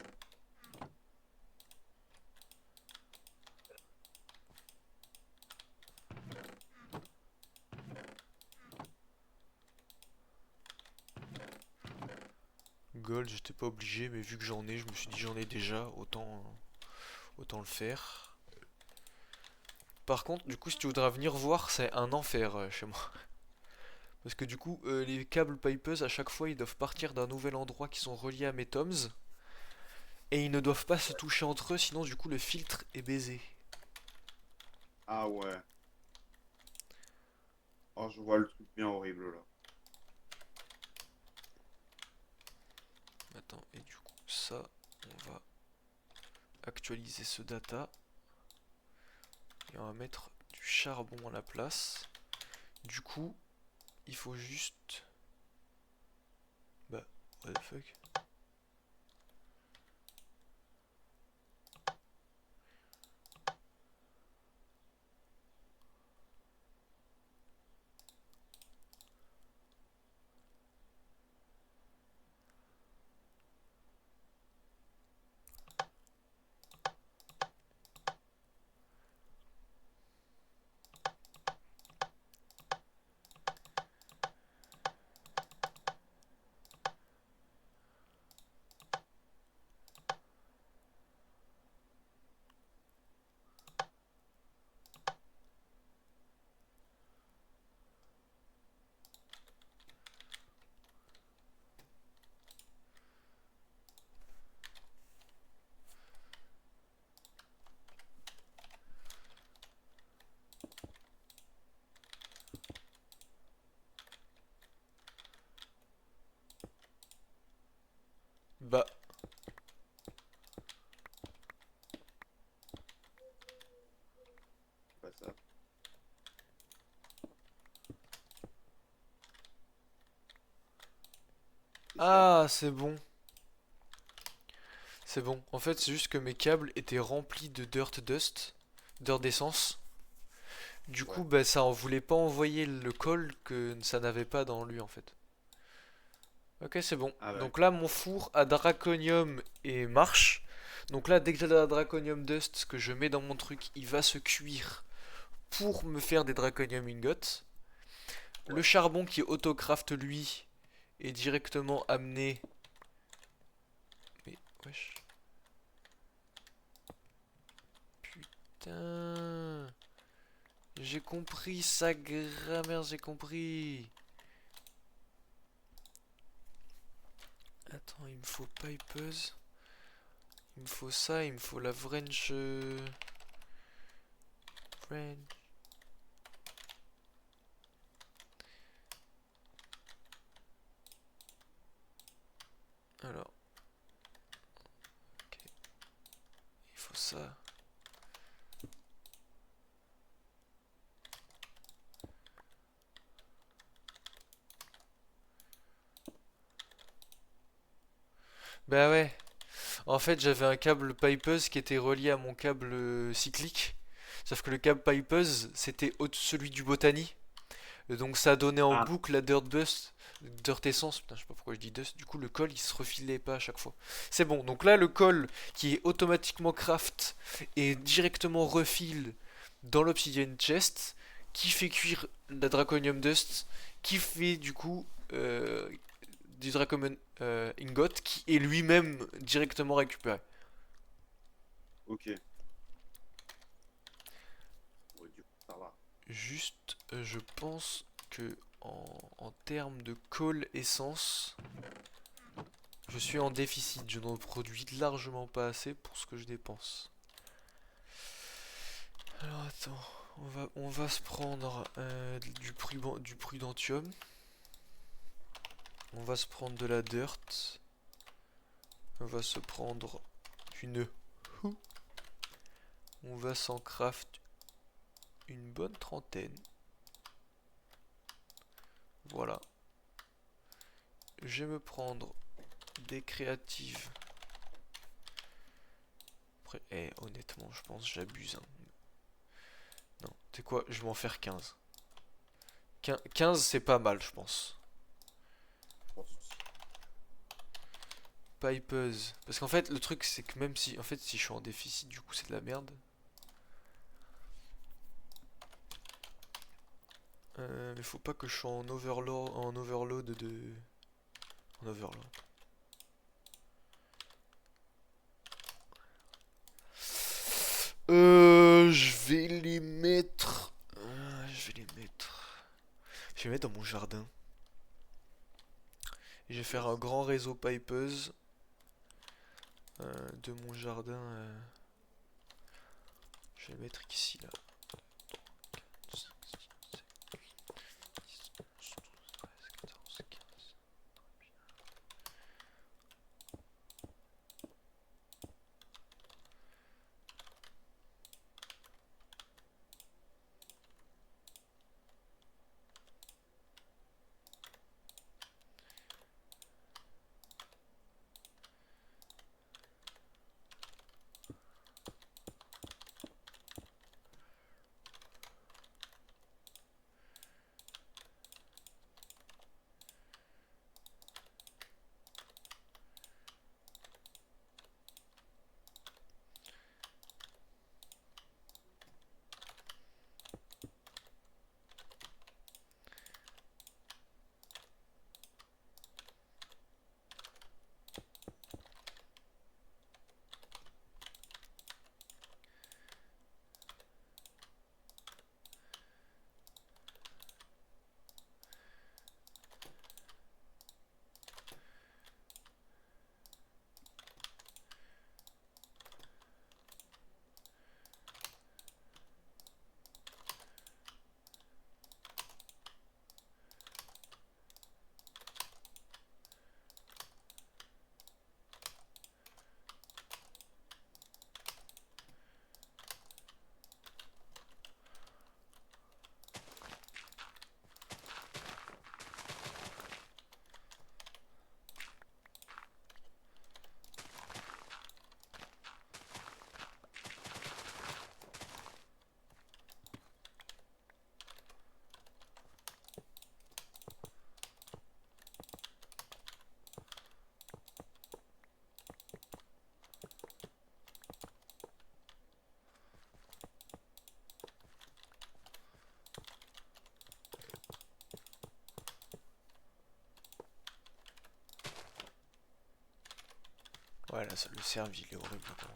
Gold, j'étais pas obligé, mais vu que j'en ai, je me suis dit j'en ai déjà, autant le faire. Par contre, du coup, si tu voudras venir voir, c'est un enfer chez moi. Parce que du coup, les câbles pipeuses, à chaque fois, ils doivent partir d'un nouvel endroit qui sont reliés à mes toms. Et ils ne doivent pas se toucher entre eux, sinon du coup le filtre est baisé. Ah ouais. Oh, je vois le truc bien horrible là. Attends, et du coup, ça, on va actualiser ce data. Et on va mettre du charbon à la place. Du coup, il faut juste... Bah, what the fuck? Bah, Pas ça. C'est ça. ah, c'est bon. C'est bon. En fait, c'est juste que mes câbles étaient remplis de dirt dust, dirt d'essence. Du Ouais. coup, bah, ça en voulait pas envoyer le call que ça n'avait pas dans lui, en fait. Ok, c'est bon. Ah ouais. Donc là, mon four à draconium et marche. Donc là, dès que j'ai de la draconium dust que je mets dans mon truc, il va se cuire pour me faire des draconium ingots. Le Ouais. charbon qui autocraft lui est directement amené. Mais wesh. Putain. J'ai compris sa grammaire, j'ai compris. Attends, il me faut pipeuse. Il me faut ça, il me faut la French. French. Alors, ok. Il faut ça. Bah ouais. En fait, j'avais un câble pipeuse qui était relié à mon câble cyclique. Sauf que le câble pipeuse, c'était celui du Botany. Et donc ça donnait en Ah, boucle la dirt dust, dirt essence, putain je sais pas pourquoi je dis dust, du coup le col il se refilait pas à chaque fois. C'est bon, donc là le col qui est automatiquement craft est directement refill dans l'obsidian chest, qui fait cuire la draconium dust, qui fait du coup du draconium ingot, qui est lui-même directement récupéré. ok. Ouais, du coup, ça va. Juste, je pense que en termes de call essence, je suis en déficit, je n'en produis largement pas assez pour ce que je dépense. Alors attends, on va se prendre du prudentium, on va se prendre de la dirt, on va se prendre une houe, on va s'en craft une bonne trentaine. Voilà. Je vais me prendre des créatives. Après, honnêtement, je pense que j'abuse, hein. Non, tu sais quoi, je vais en faire 15. 15, c'est pas mal, je pense. Je pense aussi. Pipeuse. Parce qu'en fait, le truc, c'est que même si, en fait, si je suis en déficit, du coup, c'est de la merde. Mais faut pas que je sois en overload de. En overload. Je vais les mettre. Je vais les mettre. Je vais les mettre dans mon jardin. Et je vais faire un Vas-y. grand réseau pipeuse de mon jardin. Je vais les mettre ici, là. Ouais, là, le serve, il est horrible, quoi.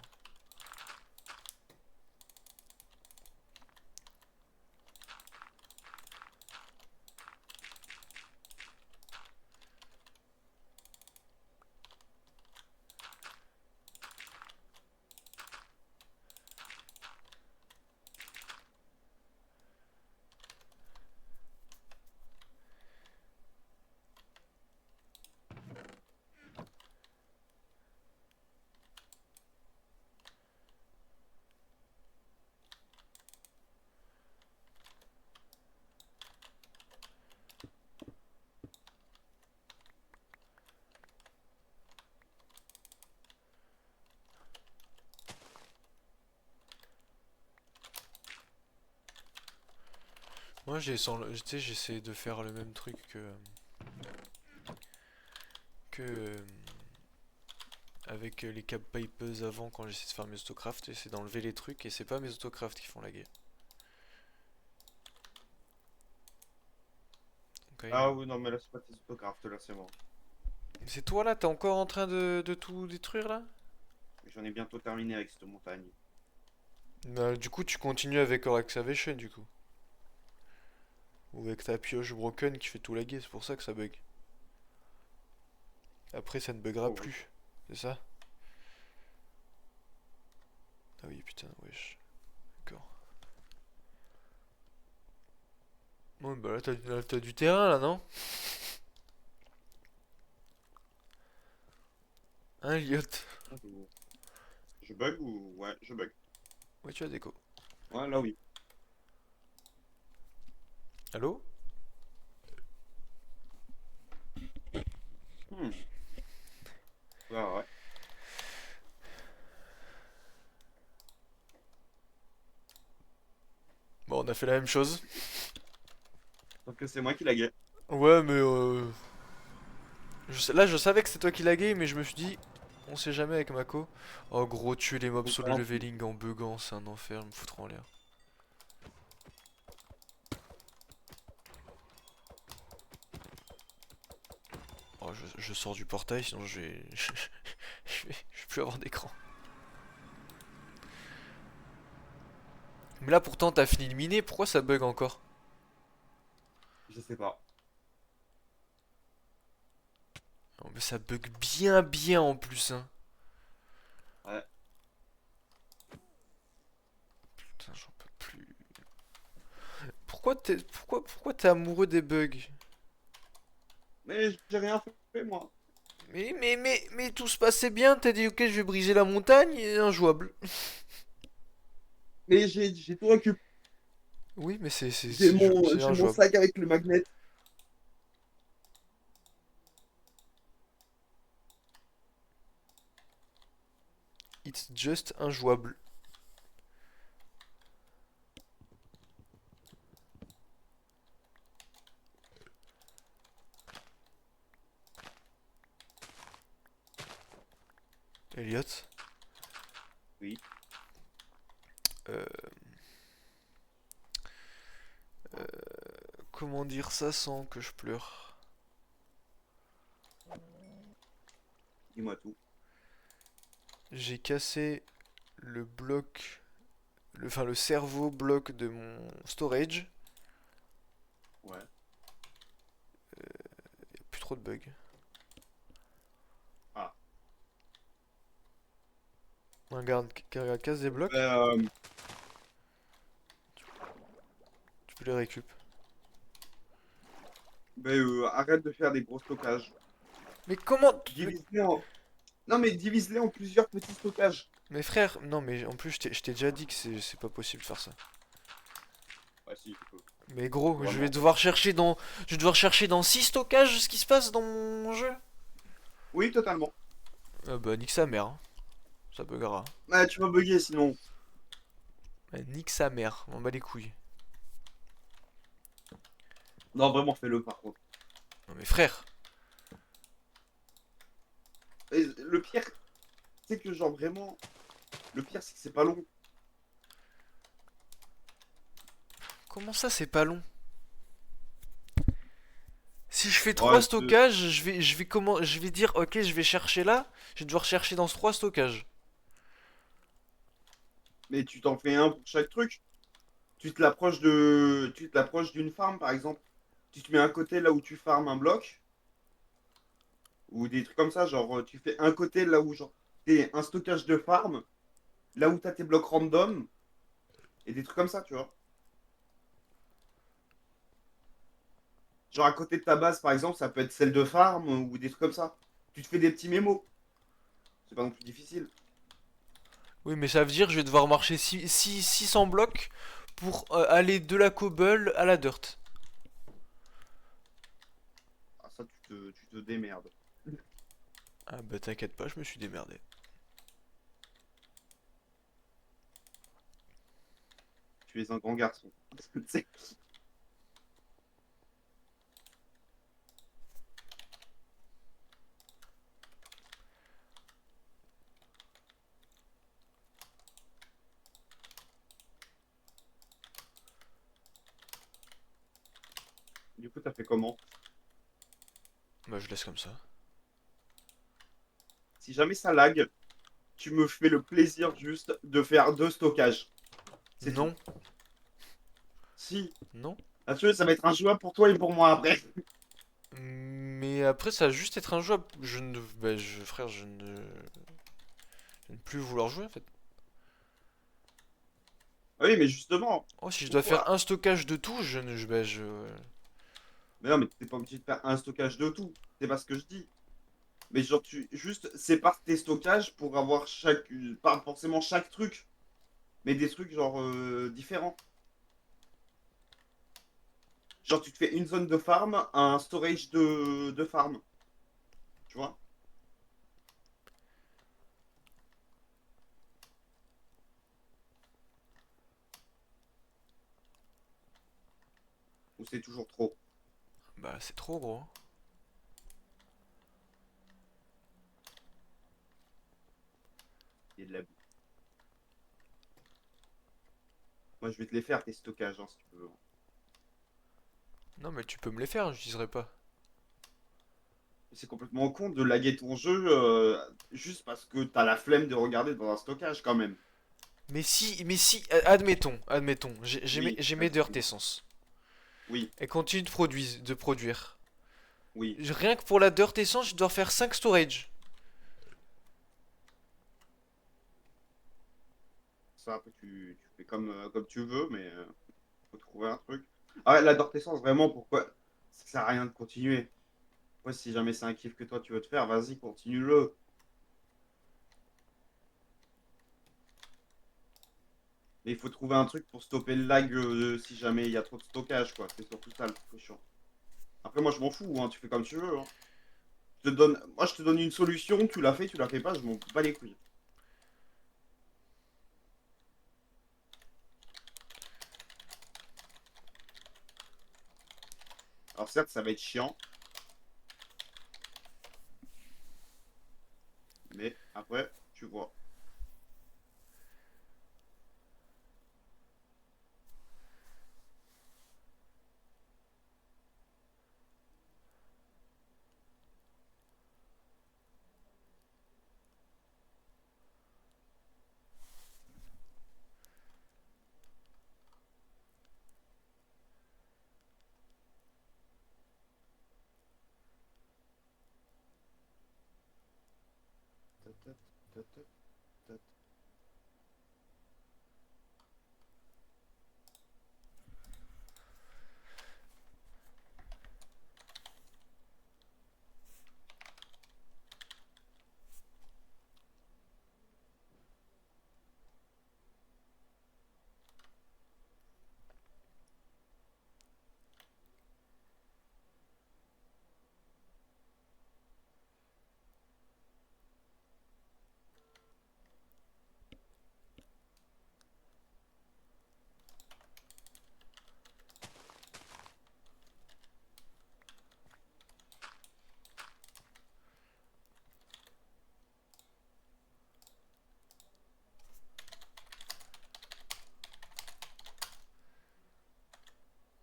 Moi, tu sais, j'essaie de faire le même truc que avec les cap pipers avant quand j'essaie de faire mes autocraft, c'est d'enlever les trucs et c'est pas mes autocraft qui font la guerre. Donc, Ah oui, non, mais là, c'est pas tes autographes, là, c'est bon. c'est toi là, t'es encore en train de tout détruire là? J'en ai bientôt terminé avec cette montagne. Bah, du coup, tu continues avec Ore Excavation du coup. Ou avec ta pioche broken qui fait tout laguer, c'est pour ça que ça bug. Après, ça ne buggera Oh, oui. plus, c'est ça? Ah oui, putain, wesh. D'accord. Bon, bah là, t'as du terrain là, non? Hein, Elliot? Je bug ou... Ouais, je bug. Ouais, tu as déco. Ouais, là, oui. Allô? Hmm. Ouais, ouais. Bon, on a fait la même chose. Donc, c'est moi qui laguais. Ouais, mais là, je savais que c'était toi qui laguais, mais je me suis dit, on sait jamais avec Mako. Oh, gros, tuer les mobs Donc, solo leveling en buggant, c'est un enfer, me foutre en l'air. Oh, je sors du portail, sinon je vais. Je vais plus avoir d'écran. Mais là, pourtant, t'as fini de miner, pourquoi ça bug encore? je sais pas. Oh, mais ça bug bien, bien en plus, hein. Ouais. Putain, j'en peux plus. Pourquoi t'es amoureux des bugs? Mais j'ai rien fait, moi. Mais tout se passait bien, t'as dit ok, je vais briser la montagne, et injouable. Mais j'ai tout récupéré. Oui, mais c'est J'ai mon injouable. sac avec le magnet. It's just injouable. Elliot, Oui. euh, comment dire ça sans que je pleure? Dis-moi tout. J'ai cassé le bloc, enfin le cerveau bloc de mon storage. Ouais. Plus trop de bugs. Ah. Regarde, casse des blocs, Euh, tu peux les récup. arrête de faire des gros stockages. Mais comment... Divise-les en... Non, mais divise-les en plusieurs petits stockages. Mais frère, non mais en plus je t'ai déjà dit que c'est pas possible de faire ça. Ouais, si, tu peux. Mais gros, Vraiment. je vais devoir chercher dans 6 stockages ce qui se passe dans mon jeu. Oui, totalement. Bah nique sa mère, hein. Ça buggera. Ouais, tu vas bugger sinon. Bah, nique sa mère, on bat les couilles. Non, vraiment, fais-le par contre. Non mais frère, Et le pire, c'est que genre vraiment, le pire, c'est que c'est pas long. comment ça c'est pas long? Si je fais trois Ouais, stockages, je vais dire ok, je vais chercher là. Je vais devoir chercher dans trois stockages. mais tu t'en fais un pour chaque truc. Tu te l'approches d'une farm, par exemple. Tu te mets un côté là où tu farmes un bloc, ou des trucs comme ça, genre tu fais un côté là où genre t'es un stockage de farm, là où t'as tes blocs random, et des trucs comme ça, tu vois. Genre à côté de ta base, par exemple, ça peut être celle de farm ou des trucs comme ça. Tu te fais des petits mémos. C'est pas non plus difficile. Oui, mais ça veut dire que je vais devoir marcher 600 blocs pour aller de la cobble à la dirt. Ah, ça, tu te démerdes. Ah bah t'inquiète pas, je me suis démerdé. Tu es un grand garçon. C'est- du coup, t'as fait comment? Bah je laisse comme ça. Si jamais ça lag, tu me fais le plaisir juste de faire deux stockages. C'est tout. Non, Si, non. là-dessus, ça va être injouable pour toi et pour moi après. Mais après ça va juste être un jeu. Je ne, bah, frère, je ne plus vouloir jouer en fait. Oui, mais justement, Oh, si je dois faire pourquoi? un stockage de tout, je ne, bah, je. Mais non, mais t'es pas obligé de faire un stockage de tout. C'est pas ce que je dis. Mais genre, tu juste sépares tes stockages pour avoir pas forcément chaque truc, mais des trucs genre différents. Genre, tu te fais une zone de farm, un storage de farm. Tu vois? Ou c'est toujours trop. Bah c'est trop gros. Il y a de l'abus. Moi, je vais te les faire, tes stockages, hein, si tu veux. Non mais tu peux me les faire, je dirais pas. C'est complètement con de laguer ton jeu juste parce que t'as la flemme de regarder dans un stockage quand même. Mais si, admettons, Oui, j'ai mes vas-y, dirt dis-moi. essence. Oui, Et continue de produire. oui. Rien que pour la dirt essence, je dois faire 5 storage. Ça, après, tu fais comme tu veux, mais faut trouver un truc. Ah ouais, la essence, vraiment, pourquoi? Ça sert à rien de continuer. Ouais, si jamais c'est un kiff que toi tu veux te faire, vas-y, continue-le. Mais il faut trouver un truc pour stopper le lag si jamais il y a trop de stockage, quoi. C'est surtout ça le truc chiant. Après, moi, je m'en fous, hein, tu fais comme tu veux, hein. Moi, je te donne une solution, tu la fais pas, je m'en bats les couilles. Alors, certes, ça va être chiant, mais après, tu vois.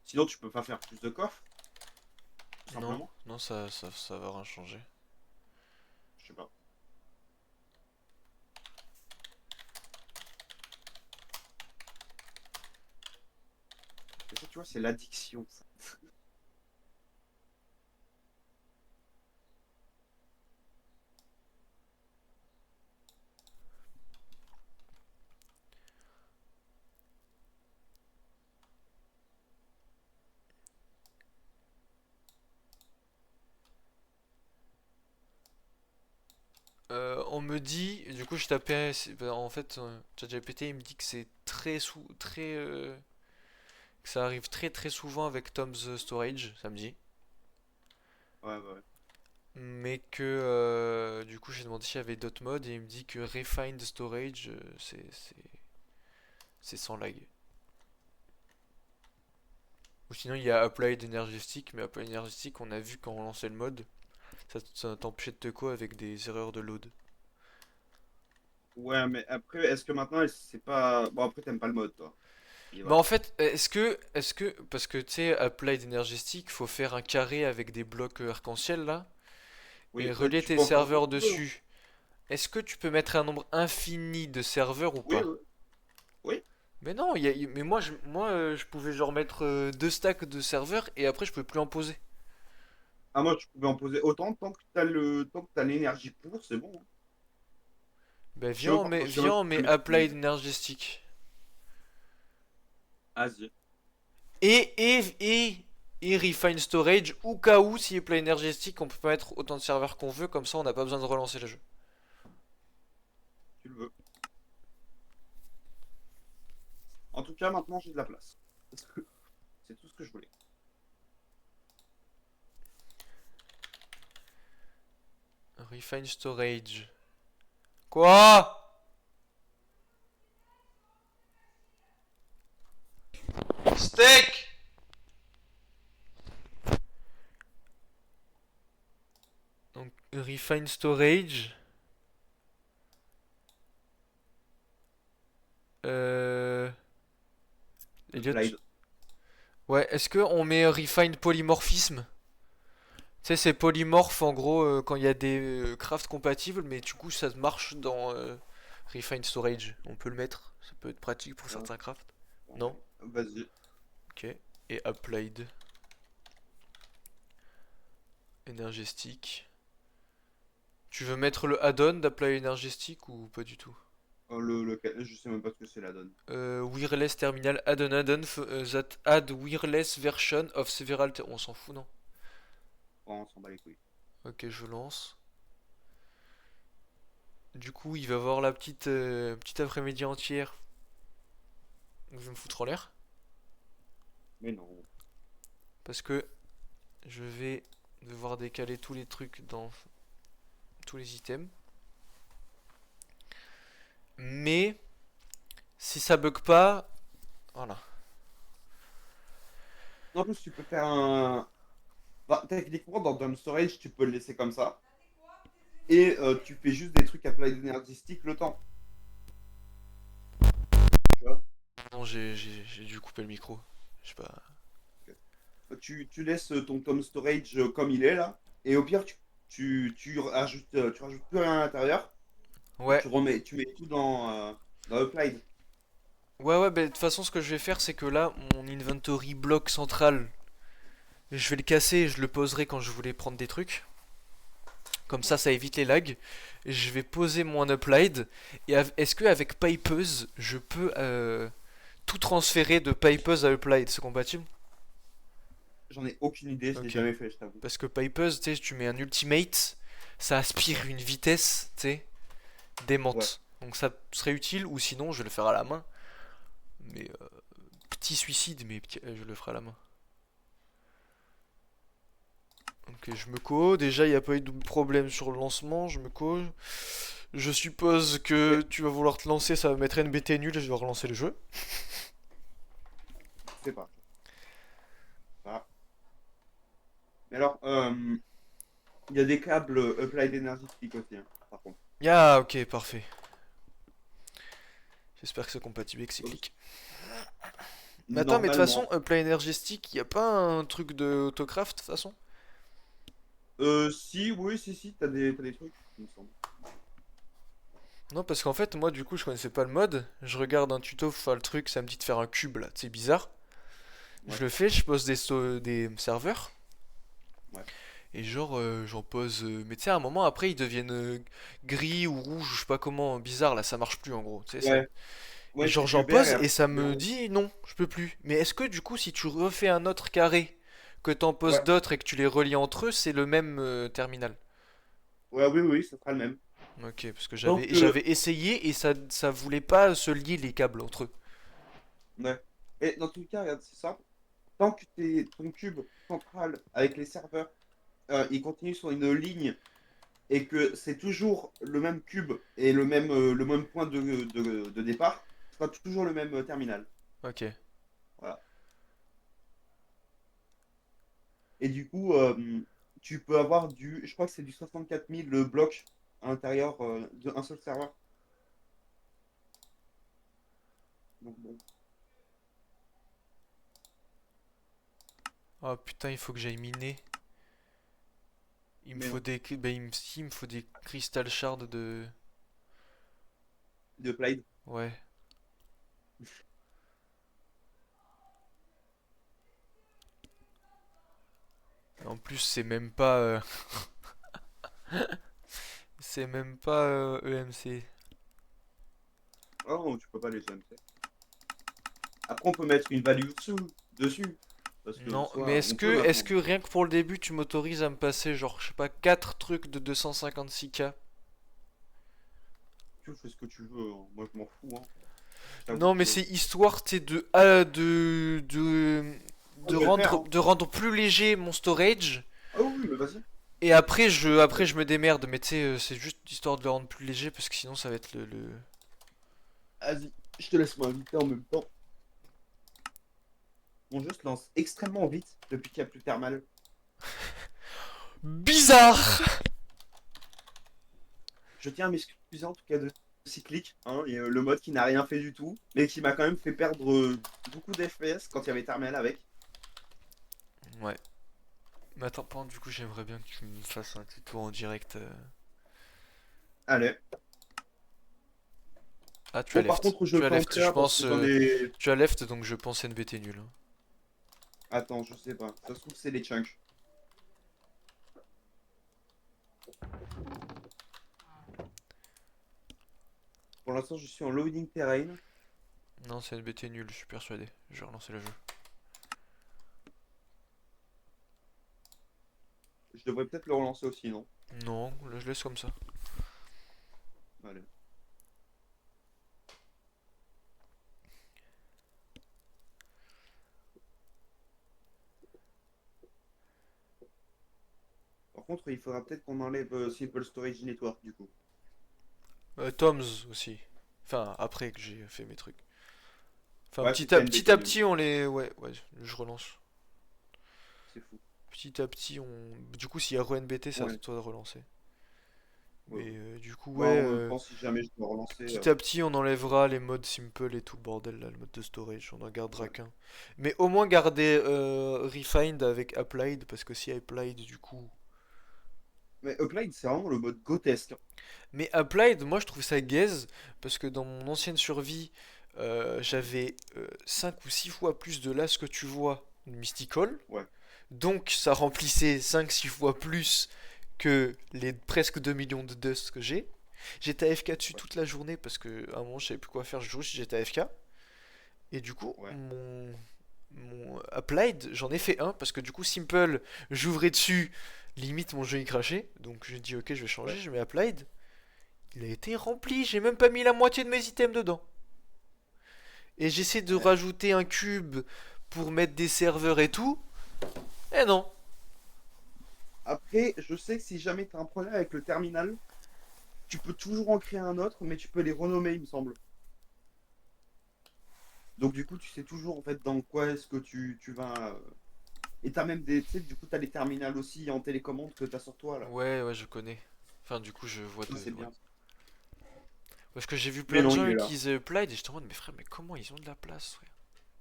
Sinon, tu peux pas faire plus de coffres. Non, simplement. non, ça va rien changer. Je sais pas. Et ça, tu vois, c'est l'addiction, ça. On me dit, du coup je tapais, bah, en fait, ChatGPT il me dit que c'est que ça arrive très souvent avec Tom's Storage, ça me dit. Ouais, ouais. Mais que du coup j'ai demandé s'il y avait d'autres modes et il me dit que Refined Storage c'est sans lag. Ou sinon il y a Applied Energy Stick, mais Applied Energy Stick on a vu quand on lançait le mode, ça t'empêchait de te co avec des erreurs de load. Ouais, mais après, est-ce que maintenant, c'est pas. Bon, après, t'aimes pas le mode, toi. Et Bah en voilà. fait, parce que tu sais, Applied Energy Stick, faut faire un carré avec des blocs arc-en-ciel là, et Oui, mais relier tu tes peux encore jouer serveurs si tu veux, hein. dessus. Est-ce que tu peux mettre un nombre infini de serveurs ou Oui, pas? oui. Oui. Mais non, mais je pouvais genre mettre deux stacks de serveurs et après je pouvais plus en poser. Ah, moi, tu pouvais en poser autant tant que t'as l'énergie pour, c'est bon, hein. Bah Je sais même viens, pas on si tu met peux mettre Applied Energy Stick. Vas-y. Et, et, et, et Refine Storage, au cas où, si Applied Energy Stick, on peut pas mettre autant de serveurs qu'on veut, comme ça on n'a pas besoin de relancer le jeu. Tu le veux. En tout cas, maintenant, j'ai de la place. C'est tout ce que je voulais. Refine Storage. Quoi? Steak. Donc, Refine Storage. Euh... Elliot. Applied. Ouais, est-ce que on met Refine Polymorphisme? Tu sais, c'est polymorphe en gros quand il y a des crafts compatibles, mais du coup ça marche dans Refine Storage. On peut le mettre, ça peut être pratique pour Ouais, certains crafts. Non? ouais. Vas-y. Ok. Et Applied Energy Stick. Tu veux mettre le add-on d'Applied Energy Stick ou pas du tout? Je sais même pas ce que c'est la donne. Wireless Terminal add-on that add wireless version of several. On s'en fout, non? Oh, on s'en bat les couilles. Ok, je lance. Du coup, il va avoir la petite après-midi entière où je vais me foutre en l'air. Mais non. Parce que je vais devoir décaler tous les trucs dans tous les items. Mais si ça bug pas, voilà. En plus, tu peux faire un. Bah, techniquement, dans Dumb Storage, tu peux le laisser comme ça. Et tu fais juste des trucs Applied Energy Stick le temps. Tu vois? Non, j'ai dû couper le micro. Je sais pas. Tu laisses ton Tom Storage comme il est là. Et au pire, tu rajoutes plus rien à l'intérieur. Et Ouais. tu mets tout dans Applied. Ouais, bah, de toute façon, ce que je vais faire, c'est que là, mon inventory bloc central, je vais le casser et je le poserai quand je voulais prendre des trucs. Comme ça évite les lags. Je vais poser mon Applied. Et est-ce qu'avec Pipers, je peux tout transférer de Pipers à Applied? C'est compatible? J'en ai aucune idée, je l'ai Ok. jamais fait, je t'avoue. Parce que Pipers, tu sais, tu mets un ultimate, ça aspire une vitesse, tu sais, Ouais. démente. Donc ça serait utile, ou sinon je vais le faire à la main. Mais petit suicide, mais je le ferai à la main. Ok, je me co. Déjà, il n'y a pas eu de problème sur le lancement. Je me co. Je suppose que Et tu vas vouloir te lancer, ça va mettre NBT nul et je vais relancer le jeu. c'est pas. Ah. Mais alors, il y a des câbles Applied Energy Stick aussi, hein, par contre. Ah, ok, parfait. J'espère que c'est compatible avec Donc, Cyclic. Mais attends, mais de toute façon, normalement. Apply Energy Stick, y a pas un truc de autocraft de toute façon? Si, oui, si, t'as des trucs, il me semble. Non, parce qu'en fait, moi, du coup, je connaissais pas le mode. Je regarde un tuto pour faire le truc, ça me dit de faire un cube là, c'est bizarre. Ouais, Je le fais, je pose des serveurs. ouais. Et genre, j'en pose. Mais tu sais, à un moment après, ils deviennent gris ou rouge, ou je sais pas comment, bizarre là, ça marche plus en gros. Tu sais, ça. Ouais, Et ouais, genre, c'est du j'en vert pose et et après ça du me rouge. dit non, je peux plus. Mais est-ce que du coup, si tu refais un autre carré, que t'en poses Ouais, d'autres et que tu les relis entre eux, c'est le même terminal? ouais, oui, oui, ça sera le même. Ok, parce que Tant j'avais que, essayé et ça voulait pas se lier les câbles entre eux. ouais. Et dans tous les cas, regarde, c'est simple. Tant que ton cube central avec les serveurs, il continue sur une ligne et que c'est toujours le même cube et le même point de départ, ce sera toujours le même terminal. Ok. Voilà. Et du coup, tu peux avoir je crois que c'est du 64 000 blocs à l'intérieur d'un seul serveur. Donc bon. Oh putain, il faut que j'aille miner. Il me Mais faut non, des, bah, si, il me faut des crystal shards de. de Plaid. Ouais. En plus, c'est même pas EMC. Oh, non, tu peux pas les GMC. Après, on peut mettre une value dessus. Parce que en Non, mais soi, on peut est-ce maintenant. que rien que pour le début, tu m'autorises à me passer genre, je sais pas, 4 trucs de 256K? Tu fais ce que tu veux, hein. Moi, je m'en fous, hein. Je t'avoue Non, mais que. c'est histoire, tu sais, Ah, je vais le faire, hein. de rendre plus léger mon storage. Ah oui, mais vas-y. Et après je me démerde, mais tu sais, c'est juste histoire de le rendre plus léger parce que sinon ça va être le... Vas-y, je te laisse m'inviter en même temps. Mon jeu se lance extrêmement vite depuis qu'il n'y a plus de thermal. Bizarre! Je tiens à m'excuser en tout cas de cyclique, hein, et, le mode qui n'a rien fait du tout, mais qui m'a quand même fait perdre beaucoup d'FPS quand il y avait thermal avec. Ouais. Mais attends, par contre, du coup, j'aimerais bien que tu me fasses un petit tour en direct. Allez. Ah, tu as Bon, par left. contre, je le Tu as fais en left, je créa parce que pense. j'en ai. Tu as left, donc je pense NBT nul, hein. Attends, je sais pas. Ça se trouve, c'est les chunks. Pour l'instant, je suis en loading terrain. Non, c'est NBT nul, je suis persuadé. Je vais relancer le jeu. Je devrais peut-être le relancer aussi, non? Non, là, je laisse comme ça. Allez. Par contre, il faudra peut-être qu'on enlève Simple Storage Network, du coup. Toms aussi. Enfin, après que j'ai fait mes trucs. Enfin, Ouais, c'était petit à NBT nul. petit, on les. Ouais, ouais, je relance. C'est fou. Petit à petit, on. Du coup, s'il y a re-NBT, c'est à Ouais, toi de relancer. ouais, Mais ouais. du coup, Bah, ouais. en même temps, si jamais je dois relancer. Petit à petit, on enlèvera les modes simple et tout le bordel là, le mode de storage, on en gardera Ouais. qu'un. Mais au moins garder Refined avec Applied, parce que si Applied du coup. Mais Upline, c'est vraiment le mode grotesque. Mais Applied, moi je trouve ça gaze, parce que dans mon ancienne survie, j'avais 5 ou 6 fois plus de là ce que tu vois de Mystical. Ouais, Donc ça remplissait 5 6 fois plus que les presque 2 millions de dust que j'ai. J'étais AFK dessus ouais, toute la journée parce que à un moment je savais plus quoi faire, je jouais si j'étais AFK. Et du coup, ouais. mon Applied, j'en ai fait un parce que du coup, Simple, j'ouvrais dessus, limite mon jeu il crachait. Donc j'ai dit ok, je vais changer, Ouais. je mets Applied. Il a été rempli, j'ai même pas mis la moitié de mes items dedans. Et j'essaie de Ouais. rajouter un cube pour mettre des serveurs et tout. Et non. Après, je sais que si jamais tu as un problème avec le terminal, tu peux toujours en créer un autre, mais tu peux les renommer, il me semble. Donc du coup, tu sais toujours en fait dans quoi est-ce que tu vas. Et t'as même des. Tu sais, du coup, t'as les terminals aussi en télécommande que t'as sur toi là. Ouais, ouais, je connais. Enfin, du coup, je vois Ça, de. c'est Ouais. bien. Parce que j'ai vu Mais plein de non, gens il est là. utiliser Applied et j'étais en mode, mais frère, mais comment ils ont de la place, frère?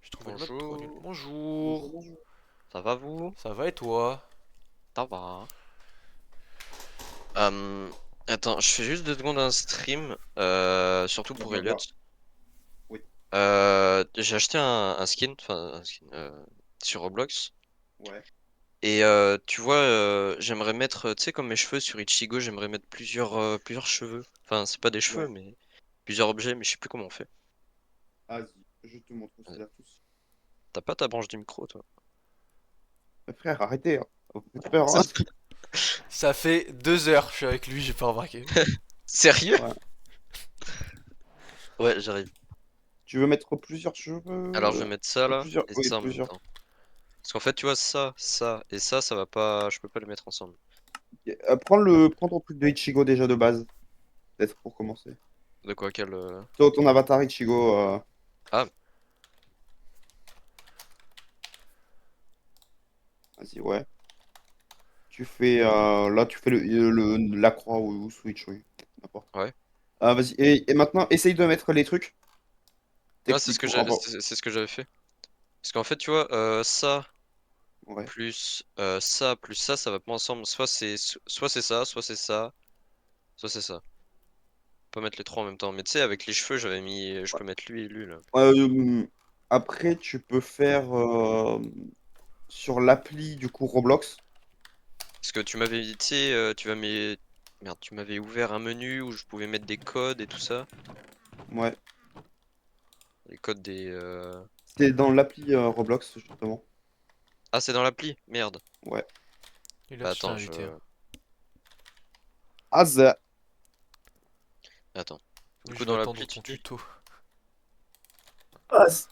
J'ai trouvé le mode trop nul. Bonjour, Bonjour, Bonjour. bonjour. ça va vous? Ça va et toi? Ça va. Hum, Attends, je fais juste 2 secondes un stream, surtout pour Elliot. Blablabla. Oui. J'ai acheté un skin, enfin un skin sur Roblox. Ouais. Et tu vois, j'aimerais mettre, tu sais, comme mes cheveux sur Ichigo, j'aimerais mettre plusieurs cheveux. Enfin, c'est pas des cheveux, Ouais. mais plusieurs objets, mais je sais plus comment on fait. Vas-y, je te montre Ouais. cela tous. T'as pas ta branche du micro, toi? Mais frère, arrêtez, hein. Vous faites peur, hein. Ça fait 2 heures, je suis avec lui, j'ai pas remarqué. Sérieux? Ouais. Ouais, j'arrive. Tu veux mettre plusieurs Alors, je cheveux? vais mettre ça là Plusieurs. et Oui, ça en même plusieurs. temps. Parce qu'en fait, tu vois, ça et ça va pas. Je peux pas les mettre ensemble. Prends ton truc de Ichigo déjà de base, peut-être pour commencer. De quoi, quel. Ton avatar Ichigo. Ah, Vas-y, ouais. Tu fais. Là, tu fais la croix ou Switch, oui. N'importe. ouais. Vas-y. Et maintenant, essaye de mettre les trucs. Ouais, c'est ce T'expliques que pour avoir. c'est ce que j'avais fait. Parce qu'en fait, tu vois, ça Ouais. plus ça va pas ensemble. Soit c'est ça, soit c'est ça, soit c'est ça. Pas mettre les trois en même temps. Mais tu sais, avec les cheveux, j'avais mis. Je peux mettre lui et lui là. Après, tu peux faire sur l'appli du coup Roblox. Parce que tu m'avais dit, tu sais, Merde, tu m'avais ouvert un menu où je pouvais mettre des codes et tout ça. Ouais. Les codes des. C'est dans l'appli Roblox, justement. Ah, c'est dans l'appli? Merde. Ouais. Et là, Bah tu t'es attends, invité, hein. Az. Attends. Du Oui, coup, je vais dans attendre l'appli, ton tu dis. tuto. Az.